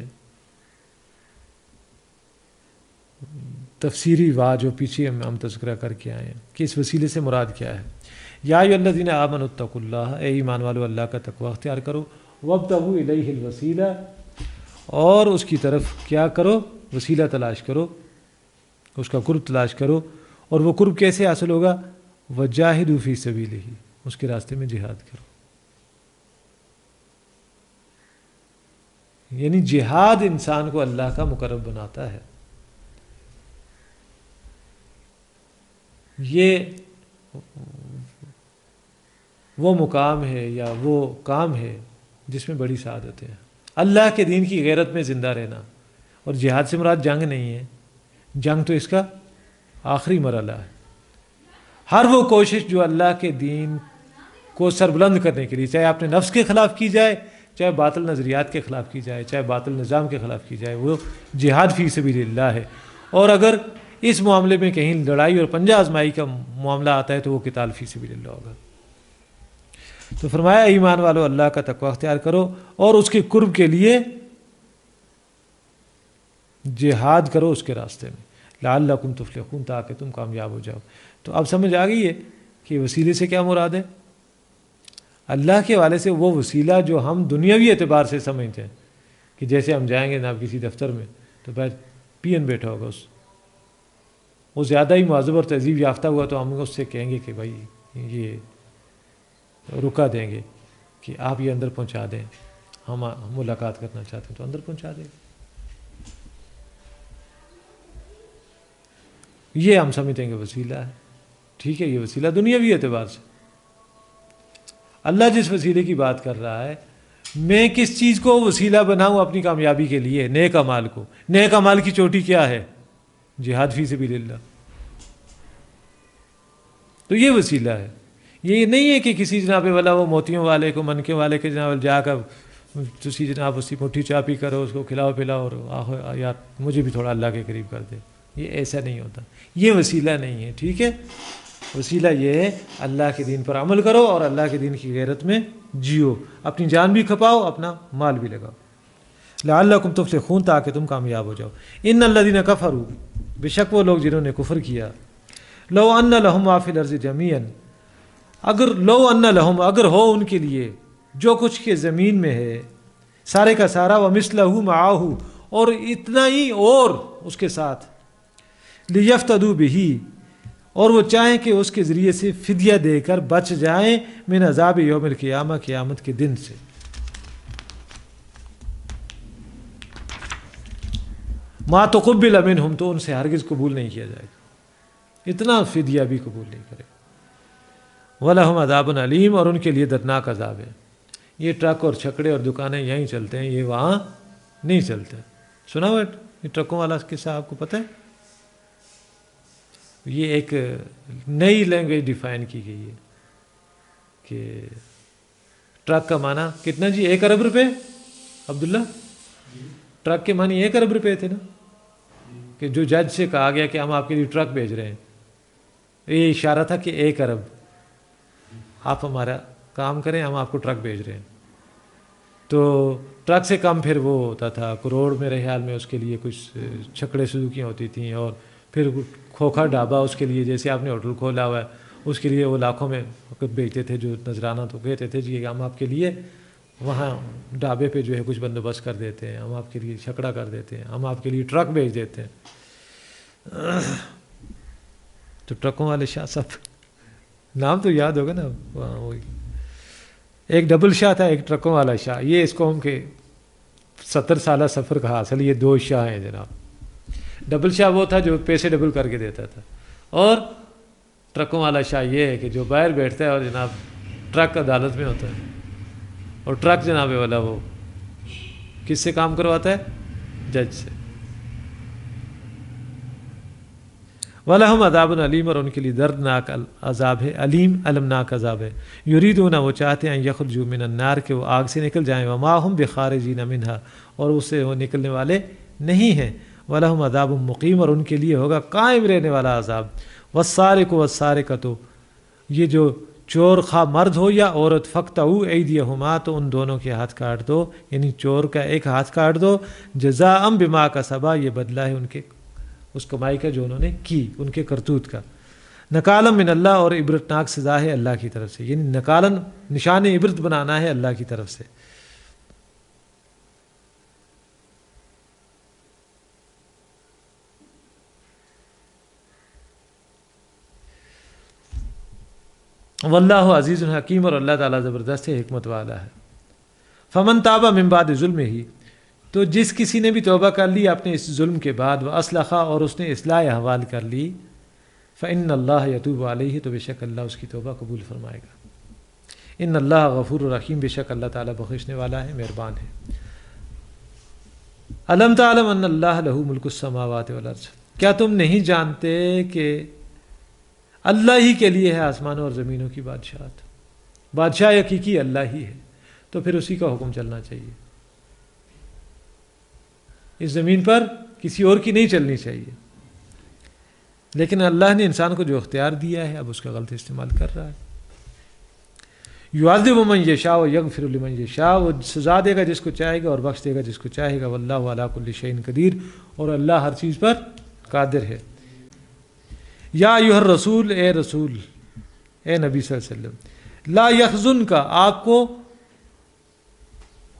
تفسیری واہ جو پیچھے ہم تذکرہ کر کے آئے ہیں کہ اس وسیلے سے مراد کیا ہے۔ یا ایھا الذین آمنوا اتقوا اللہ، اے ایمان والو اللہ کا تقوی اختیار کرو، وابتغوا الیہ الوسیلہ، اور اس کی طرف کیا کرو، وسیلہ تلاش کرو، اس کا قرب تلاش کرو۔ اور وہ قرب کیسے حاصل ہوگا؟ وجاہدوا فی سبیلہ، اس کے راستے میں جہاد کرو، یعنی جہاد انسان کو اللہ کا مقرب بناتا ہے۔ یہ وہ مقام ہے یا وہ کام ہے جس میں بڑی سعادت ہے، اللہ کے دین کی غیرت میں زندہ رہنا۔ اور جہاد سے مراد جنگ نہیں ہے، جنگ تو اس کا آخری مرحلہ ہے۔ ہر وہ کوشش جو اللہ کے دین کو سربلند کرنے کے لیے، چاہے اپنے نفس کے خلاف کی جائے، چاہے باطل نظریات کے خلاف کی جائے، چاہے باطل نظام کے خلاف کی جائے، وہ جہاد فی سبیل اللہ ہے۔ اور اگر اس معاملے میں کہیں لڑائی اور پنجہ آزمائی کا معاملہ آتا ہے تو وہ قتال فی سبیل اللہ ہوگا۔ تو فرمایا ایمان والو اللہ کا تقوی اختیار کرو اور اس کے قرب کے لیے جہاد کرو اس کے راستے میں، لعلکم تفلحون، تاکہ تم کامیاب ہو جاؤ۔ تو اب سمجھ آ گئی ہے کہ وسیلے سے کیا مراد ہے؟ اللہ کے حوالے سے وہ وسیلہ جو ہم دنیاوی اعتبار سے سمجھتے ہیں کہ جیسے ہم جائیں گے جناب کسی دفتر میں تو پی این بیٹھا ہوگا، وہ زیادہ ہی مہذب اور تہذیب یافتہ ہوا تو ہم اس سے کہیں گے کہ بھائی یہ رکا دیں گے کہ آپ یہ اندر پہنچا دیں، ہم ملاقات کرنا چاہتے ہیں تو اندر پہنچا دیں۔ یہ ہم سمجھتے ہیں کہ وسیلہ ہے، ٹھیک ہے، یہ وسیلہ دنیاوی اعتبار سے۔ اللہ جس وسیلے کی بات کر رہا ہے، میں کس چیز کو وسیلہ بناؤں اپنی کامیابی کے لیے؟ نیک اعمال کو۔ نیک اعمال کی چوٹی کیا ہے؟ جہاد فی سبیل اللہ۔ تو یہ وسیلہ ہے، یہ نہیں ہے کہ کسی جناب والا وہ موتیوں والے کو، منکے والے کے جناب جا کر تسی جناب اسی مٹھی چاپی کرو، اس کو کھلاؤ پلاؤ اور آہو یار مجھے بھی تھوڑا اللہ کے قریب کر دے۔ یہ ایسا نہیں ہوتا، یہ وسیلہ نہیں ہے، ٹھیک ہے۔ وسیلہ یہ ہے اللہ کے دین پر عمل کرو اور اللہ کے دین کی غیرت میں جیو، اپنی جان بھی کھپاؤ، اپنا مال بھی لگاؤ، لعلکم تفلحون، تاکہ تم کامیاب ہو جاؤ۔ ان الذین کفروا، بے شک وہ لوگ جنہوں نے کفر کیا، لو ان لہم ما فی الارض جمیعا، اگر ہو ان کے لیے جو کچھ کے زمین میں ہے سارے کا سارا، ومثلہ معہ، اور اتنا ہی اور اس کے ساتھ، لیفتدوا بہ، اور وہ چاہیں کہ اس کے ذریعے سے فدیہ دے کر بچ جائیں من عذاب یوم القیامہ، قیامت کے دن سے۔ ما تقبل منہم، تو ان سے ہرگز قبول نہیں کیا جائے گا، اتنا فدیہ بھی قبول نہیں کرے گا۔ وَلَهُمْ عَذَابٌ علیم، اور ان کے لیے دردناک عذاب ہے۔ یہ ٹرک اور چھکڑے اور دکانیں یہیں چلتے ہیں، یہ وہاں نہیں چلتے۔ سنا ہوا یہ ٹرکوں والا قصہ آپ کو پتہ ہے؟ یہ ایک نئی لینگویج ڈیفائن کی گئی ہے کہ ٹرک کا معنی کتنا جی؟ 1 ارب روپے۔ عبداللہ، ٹرک کے معنی 1 ارب روپے تھے نا، کہ جو جج سے کہا گیا کہ ہم آپ کے لیے ٹرک بھیج رہے ہیں، یہ اشارہ تھا کہ 1 ارب آپ ہمارا کام کریں، ہم آپ کو ٹرک بھیج رہے ہیں۔ تو ٹرک سے کم پھر وہ ہوتا تھا کروڑ، میرے خیال میں اس کے لیے کچھ چھکڑے سزوکیاں ہوتی تھیں، اور پھر کھوکھا ڈھابا اس کے لیے، جیسے آپ نے ہوٹل کھولا ہوا ہے، اس کے لیے وہ لاکھوں میں وقت بیچتے تھے جو نذرانہ، تو کہتے تھے جی ہم آپ کے لیے وہاں ڈھابے پہ جو ہے کچھ بندوبست کر دیتے ہیں، ہم آپ کے لیے چھکڑا کر دیتے ہیں، ہم آپ کے لیے ٹرک بھیج دیتے ہیں۔ تو ٹرکوں والے شاہ صاحب، نام تو یاد ہوگا نا وہاں، وہی ایک ڈبل شاہ تھا، ایک ٹرکوں والا شاہ۔ یہ اس قوم کے 70 سالہ سفر کا حاصل، یہ 2 شاہ ہیں جناب۔ ڈبل شاہ وہ تھا جو پیسے ڈبل کر کے دیتا تھا، اور ٹرکوں والا شاہ یہ ہے کہ جو باہر بیٹھتا ہے اور جناب ٹرک عدالت میں ہوتا ہے، اور ٹرک جناب والا وہ کس سے کام کرواتا ہے؟ جج سے۔ وَلَهُمْ عَذَابٌ عَلِيمٌ، اور ان کے لیے دردناک عذاب ہے، علیم المناک عذاب ہے۔ یریدون، وہ چاہتے ہیں، یخرجوا من النار، کہ وہ آگ سے نکل جائیں، وما هم بخارجین منها، اور اس سے وہ نکلنے والے نہیں ہیں۔ وَلَهُمْ عَذَابٌ مُقِيمٌ، اور ان کے لیے ہوگا قائم رہنے والا عذاب۔ وَالسَّارِقُ وَالسَّارِقَةُ، یہ جو چور خواہ مرد ہو یا عورت، فَاقْطَعُوا أَيْدِيَهُمَا، تو ان دونوں کے ہاتھ کاٹ دو، یعنی چور کا ایک ہاتھ کاٹ دو، جزاء بما کسبا، یہ بدلہ ہے ان کے اس کمائی کا جو انہوں نے کی، ان کے کرتوت کا۔ نکالم من اللہ، اور عبرتناک سزا ہے اللہ کی طرف سے، یعنی نکالن نشان عبرت بنانا ہے اللہ کی طرف سے۔ واللہ عزیز حکیم، اور اللہ تعالیٰ زبردست حکمت والا ہے۔ فمن تاب من بعد ظلم ہی، تو جس کسی نے بھی توبہ کر لی اپنے اس ظلم کے بعد، واصلح، اور اس نے اصلاح احوال کر لی، فإن اللہ یتوب علیہ، تو بے شک اللہ اس کی توبہ قبول فرمائے گا۔ ان اللہ غفور الرحیم، بے شک اللہ تعالیٰ بخشنے والا ہے، مہربان ہے۔ الم تعلم ان اللہ لہ ملک السماوات والارض، کیا تم نہیں جانتے کہ اللہ ہی کے لیے ہے آسمانوں اور زمینوں کی بادشاہت؟ بادشاہ حقیقی اللہ ہی ہے، تو پھر اسی کا حکم چلنا چاہیے، اس زمین پر کسی اور کی نہیں چلنی چاہیے۔ لیکن اللہ نے انسان کو جو اختیار دیا ہے، اب اس کا غلط استعمال کر رہا ہے۔ یعذب من یشاء ویغفر لمن یشاء، وہ سزا دے گا جس کو چاہے گا اور بخش دے گا جس کو چاہے گا۔ واللہ علی کل شیء قدیر، اور اللہ ہر چیز پر قادر ہے۔ یا ایھا الرسول، اے رسول، اے نبی صلی اللہ علیہ وسلم، لا یحزن کا، آپ کو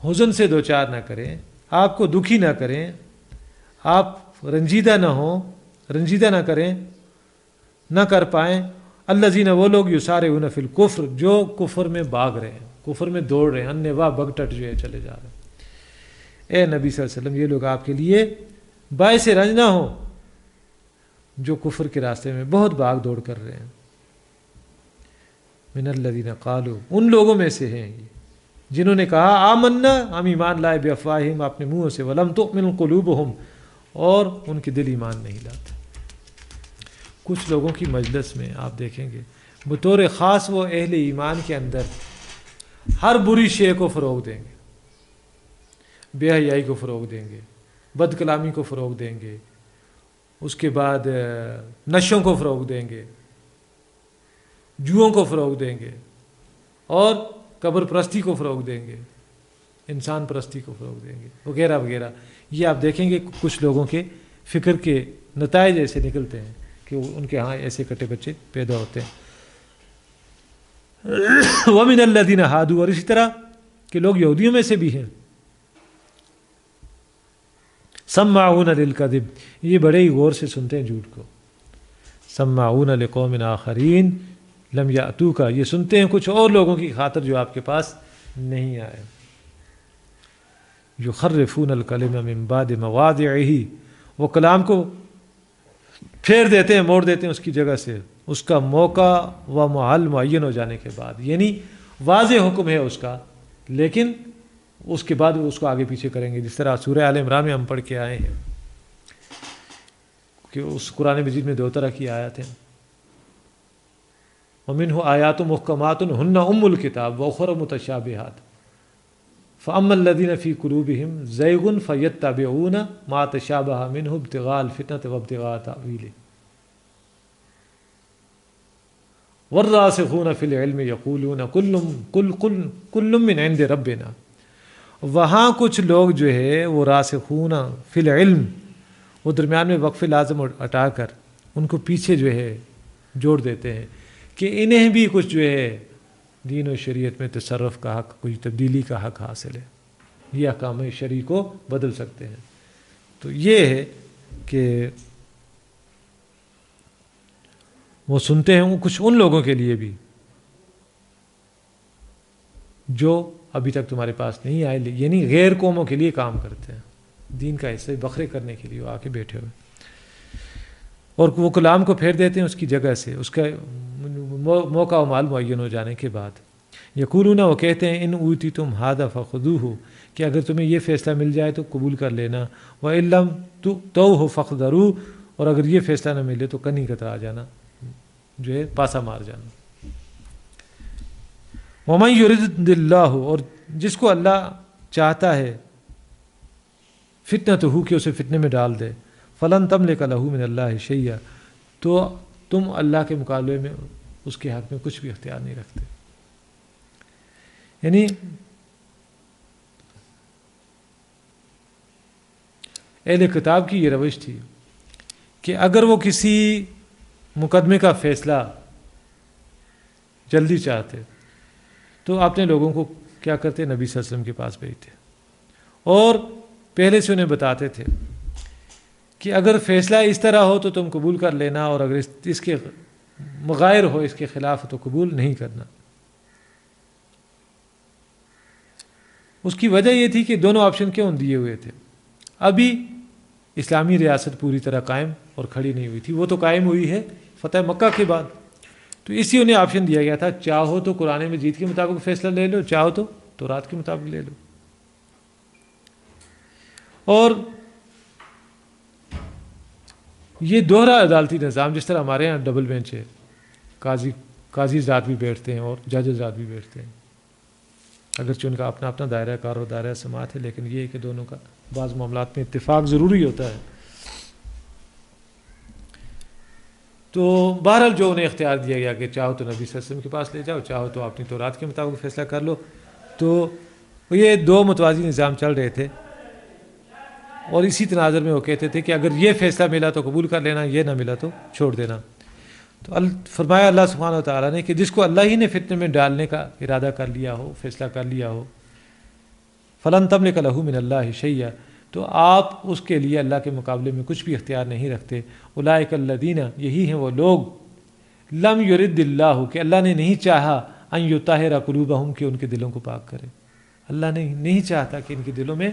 حزن سے دوچار نہ کریں، آپ کو دکھی نہ کریں، آپ رنجیدہ نہ ہوں، رنجیدہ نہ کریں، نہ کر پائیں، الذین، وہ لوگ، یسارعون فی الکفر، جو کفر میں بھاگ رہے ہیں، کفر میں دوڑ رہے ہیں، انواع بگٹٹ جو ہے چلے جا رہے ہیں۔ اے نبی صلی اللہ علیہ وسلم، یہ لوگ آپ کے لیے باعث رنج نہ ہوں جو کفر کے راستے میں بہت بھاگ دوڑ کر رہے ہیں۔ من الذین قالوا، ان لوگوں میں سے ہیں یہ جنہوں نے کہا آمنا، ہم ایمان لائے، بافواہہم، اپنے منہوں سے، ولم تؤمن قلوبہم، اور ان کے دل ایمان نہیں لاتے۔ کچھ لوگوں کی مجلس میں آپ دیکھیں گے بطور خاص وہ اہل ایمان کے اندر ہر بری شے کو فروغ دیں گے، بے حیائی کو فروغ دیں گے، بد کلامی کو فروغ دیں گے، اس کے بعد نشوں کو فروغ دیں گے، جوؤں کو فروغ دیں گے اور قبر پرستی کو فروغ دیں گے، انسان پرستی کو فروغ دیں گے، وغیرہ وغیرہ۔ یہ آپ دیکھیں گے کچھ لوگوں کے فکر کے نتائج ایسے نکلتے ہیں کہ ان کے ہاں ایسے کٹے بچے پیدا ہوتے ہیں۔ وَمِنَ الَّذِينَ هَادُوا، اور اسی طرح کہ لوگ یہودیوں میں سے بھی ہیں، سَمَّاعُونَ لِلْكَذِبِ، یہ بڑے ہی غور سے سنتے ہیں جھوٹ کو، سَمَّاعُونَ لِقَوْمٍ آخَرِينَ لَمْ يَأْتُوكَ، یہ سنتے ہیں کچھ اور لوگوں کی خاطر جو آپ کے پاس نہیں آئے۔ يُخَرِّفُونَ الْكَلِمَ مِنْ بَعْدِ مَوَاضِعِهِ، وہ کلام کو پھیر دیتے ہیں، موڑ دیتے ہیں اس کی جگہ سے، اس کا موقع و محل معین ہو جانے کے بعد، یعنی واضح حکم ہے اس کا، لیکن اس کے بعد وہ اس کو آگے پیچھے کریں گے، جس طرح سورہ آل عمران میں ہم پڑھ کے آئے ہیں کہ اس قرآن مجید میں 2 طرح کی آیات ہیں، وَمِنْهُ آیَاتٌ مُحْکَمَاتٌ هُنَّ أُمُّ الْکِتَابِ وَأُخَرُ مُتَشَابِهَاتٌ فَأَمَّا الَّذِينَ فِي قُلُوبِهِمْ زَيْغٌ فَيَتَّبِعُونَ مَا تَشَابَهَ مِنْهُ ابْتِغَاءَ الْفِتْنَةِ وَابْتِغَاءَ تَأْوِيلِهِ وَالرَّاسِخُونَ فِي الْعِلْمِ يَقُولُونَ كُلٌّ مِّنْ عِنْدِ رَبِّنَا، وہاں کچھ لوگ جو ہے وہ راسخون فی العلم، وہ درمیان میں وقف لازم ہٹا کر ان کو پیچھے جو ہے جوڑ دیتے ہیں کہ انہیں بھی کچھ جو ہے دین و شریعت میں تصرف کا حق، کوئی تبدیلی کا حق حاصل ہے، یہ احکام شرعی کو بدل سکتے ہیں۔ تو یہ ہے کہ وہ سنتے ہیں کچھ ان لوگوں کے لیے بھی جو ابھی تک تمہارے پاس نہیں آئے، یعنی غیر قوموں کے لیے کام کرتے ہیں، دین کا حصہ بکھرے کرنے کے لیے وہ آ کے بیٹھے ہوئے، اور وہ کلام کو پھیر دیتے ہیں اس کی جگہ سے، اس کا موقع و مال معین ہو جانے کے بعد۔ یقولون، وہ کہتے ہیں، ان اوتیتم ھذا فخذوہ، کہ اگر تمہیں یہ فیصلہ مل جائے تو قبول کر لینا، وَإِن لَّمْ تُؤْتَوْهُ فَاخْذَرُوهُ، اور اگر یہ فیصلہ نہ ملے تو کنی کترا جانا، جو ہے پاسا مار جانا۔ وَمَن يُرِدِ اللَّهُ، اور جس کو اللہ چاہتا ہے، فِتْنَتُهُ، کہ اسے فتنے میں ڈال دے، فَلَن تَمْلِكَ لَهُ مِنَ اللَّهِ شَيْئًا، تو تم اللہ کے مقابلے میں اس کے حق میں کچھ بھی اختیار نہیں رکھتے۔ یعنی اہل کتاب کی یہ روش تھی کہ اگر وہ کسی مقدمے کا فیصلہ جلدی چاہتے تو اپنے لوگوں کو کیا کرتے، نبی صلی اللہ علیہ وسلم کے پاس بھیجتے اور پہلے سے انہیں بتاتے تھے کہ اگر فیصلہ اس طرح ہو تو تم قبول کر لینا، اور اگر اس کے مغائر ہو، اس کے خلاف ہو تو قبول نہیں کرنا۔ اس کی وجہ یہ تھی کہ دونوں آپشن کیوں دیے ہوئے تھے؟ ابھی اسلامی ریاست پوری طرح قائم اور کھڑی نہیں ہوئی تھی، وہ تو قائم ہوئی ہے فتح مکہ کے بعد، تو اسی انہیں آپشن دیا گیا تھا، چاہو تو قرآن مجید کے مطابق فیصلہ لے لو، چاہو تو تورات کے مطابق لے لو۔ اور یہ دوہرا عدالتی نظام، جس طرح ہمارے ہاں ڈبل بینچ ہے، قاضی ذات بھی بیٹھتے ہیں اور جج ذات بھی بیٹھتے ہیں، اگرچہ ان کا اپنا اپنا دائرہ کار اور دائرہ سماعت ہے، لیکن یہ ہے کہ دونوں کا بعض معاملات میں اتفاق ضروری ہوتا ہے۔ تو بہرحال جو انہیں اختیار دیا گیا کہ چاہو تو نبی صلی اللہ علیہ وسلم کے پاس لے جاؤ، چاہو تو اپنی تورات کے مطابق فیصلہ کر لو، تو یہ 2 متوازی نظام چل رہے تھے، اور اسی تناظر میں وہ کہتے تھے کہ اگر یہ فیصلہ ملا تو قبول کر لینا، یہ نہ ملا تو چھوڑ دینا۔ تو فرمایا اللہ سبحانہ و تعالیٰ نے کہ جس کو اللہ ہی نے فتنے میں ڈالنے کا ارادہ کر لیا ہو، فیصلہ کر لیا ہو، فَلَن تَمْلِكَ لَهُ مِنَ اللَّهِ شَيْئًا، تو آپ اس کے لیے اللہ کے مقابلے میں کچھ بھی اختیار نہیں رکھتے۔ اولئک الذین، یہی ہیں وہ لوگ، لم یرد اللہ، کہ اللہ نے نہیں چاہا، ان یطہر قلوبہم، کہ ان کے دلوں کو پاک کرے، اللہ نے نہیں چاہتا کہ ان کے دلوں میں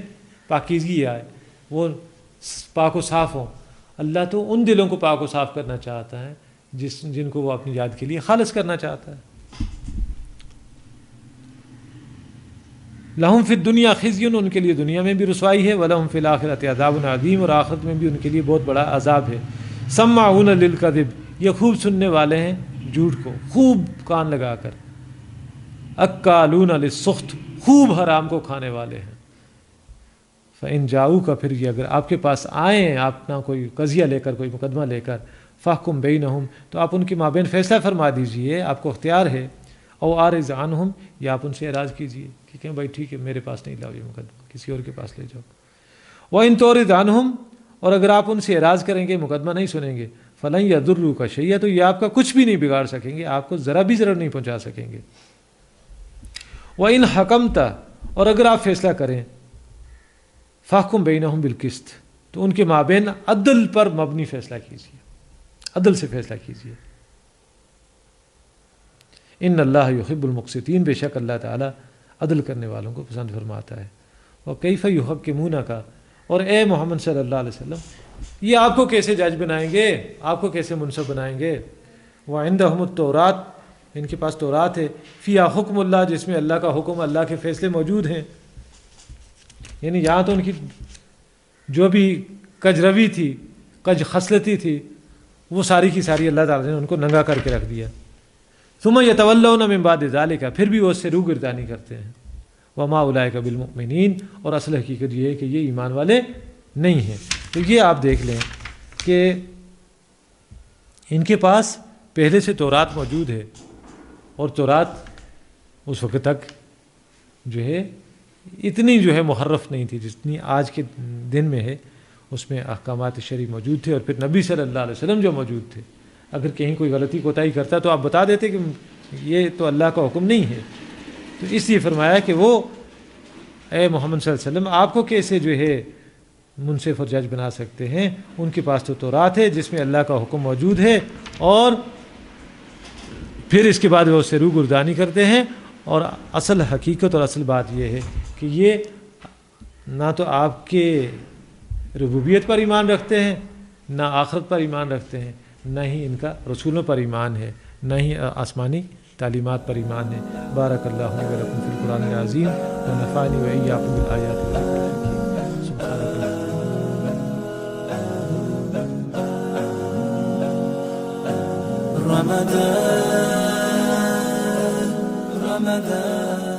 پاکیزگی آئے، وہ پاک و صاف ہوں۔ اللہ تو ان دلوں کو پاک و صاف کرنا چاہتا ہے جن کو وہ اپنی یاد کے لیے خالص کرنا چاہتا ہے۔ لہم فی الدنیا خزی، ان کے لیے دنیا میں بھی رسوائی ہے، ولہم فی الآخرۃ عذاب عظیم، اور آخرت میں بھی ان کے لیے بہت بڑا عذاب ہے۔ سماعون للکذب، یہ خوب سننے والے ہیں جھوٹ کو، خوب کان لگا کر۔ اکالون للسخط، خوب حرام کو کھانے والے ہیں۔ فإن جاؤک، پھر یہ اگر آپ کے پاس آئیں، آپ نہ کوئی قضیہ لے کر، کوئی مقدمہ لے کر، فاحکم بینہم، تو آپ ان کے مابین فیصلہ فرما دیجئے، آپ کو اختیار ہے، او اعرض عنہم، یا آپ ان سے اعراض کیجئے کہ کہیں بھائی ٹھیک ہے میرے پاس نہیں لاؤ یہ مقدمہ، کسی اور کے پاس لے جاؤ۔ وَإِن تُعْرِضْ عَنْهُمْ، اور اگر آپ ان سے اعراض کریں گے، مقدمہ نہیں سنیں گے، فَلَن يَضُرُّوكَ شَيْئًا، تو یہ آپ کا کچھ بھی نہیں بگاڑ سکیں گے، آپ کو ذرا بھی ضرر نہیں پہنچا سکیں گے۔ وَإِنْ حَكَمْتَ، اور اگر آپ فیصلہ کریں، فَاحْكُمْ بَيْنَهُمْ بِالْقِسْطِ، تو ان کے مابین عدل پر مبنی فیصلہ کیجیے، عدل سے فیصلہ کیجیے۔ ان اللہ یحب المقسطین، بے شک اللہ تعالیٰ عدل کرنے والوں کو پسند فرماتا ہے۔ وکیف یحکمونک، اور اے محمد صلی اللہ علیہ وسلم یہ آپ کو کیسے جج بنائیں گے، آپ کو کیسے منصف بنائیں گے؟ وعندہم التورات، ان کے پاس تورات ہے، فیہا حکم اللہ، جس میں اللہ کا حکم، اللہ کے فیصلے موجود ہیں۔ یعنی یہاں تو ان کی جو بھی کج روی تھی، کج خصلتی تھی، وہ ساری کی ساری اللہ تعالیٰ نے ان کو ننگا کر کے رکھ دیا۔ ثم یتولون من بعد ذلک، پھر بھی وہ اس سے روگردانی کرتے ہیں۔ وما اولئک بالمؤمنین، اور اصل حقیقت یہ ہے کہ یہ ایمان والے نہیں ہیں۔ تو یہ آپ دیکھ لیں کہ ان کے پاس پہلے سے تورات موجود ہے، اور تورات اس وقت تک جو ہے اتنی جو ہے محرف نہیں تھی جتنی آج کے دن میں ہے، اس میں احکامات شرعی موجود تھے، اور پھر نبی صلی اللہ علیہ وسلم جو موجود تھے، اگر کہیں کوئی غلطی کوتاہی کرتا تو آپ بتا دیتے کہ یہ تو اللہ کا حکم نہیں ہے۔ تو اس لیے فرمایا کہ وہ اے محمد صلی اللہ علیہ وسلم آپ کو کیسے جو ہے منصف اور جج بنا سکتے ہیں، ان کے پاس تو تورات ہے جس میں اللہ کا حکم موجود ہے، اور پھر اس کے بعد وہ اس سے روگردانی کرتے ہیں۔ اور اصل حقیقت اور اصل بات یہ ہے کہ یہ نہ تو آپ کے ربوبیت پر ایمان رکھتے ہیں، نہ آخرت پر ایمان رکھتے ہیں، نہ ہی ان کا رسولوں پر ایمان ہے، نہ ہی آسمانی تعلیمات پر ایمان ہے۔ بارک اللہ لي ولکم فی القرآن العظیم، ونفعنی وإیاکم بالآیات والذکر الحکیم۔ سبحانک اللہم رمضان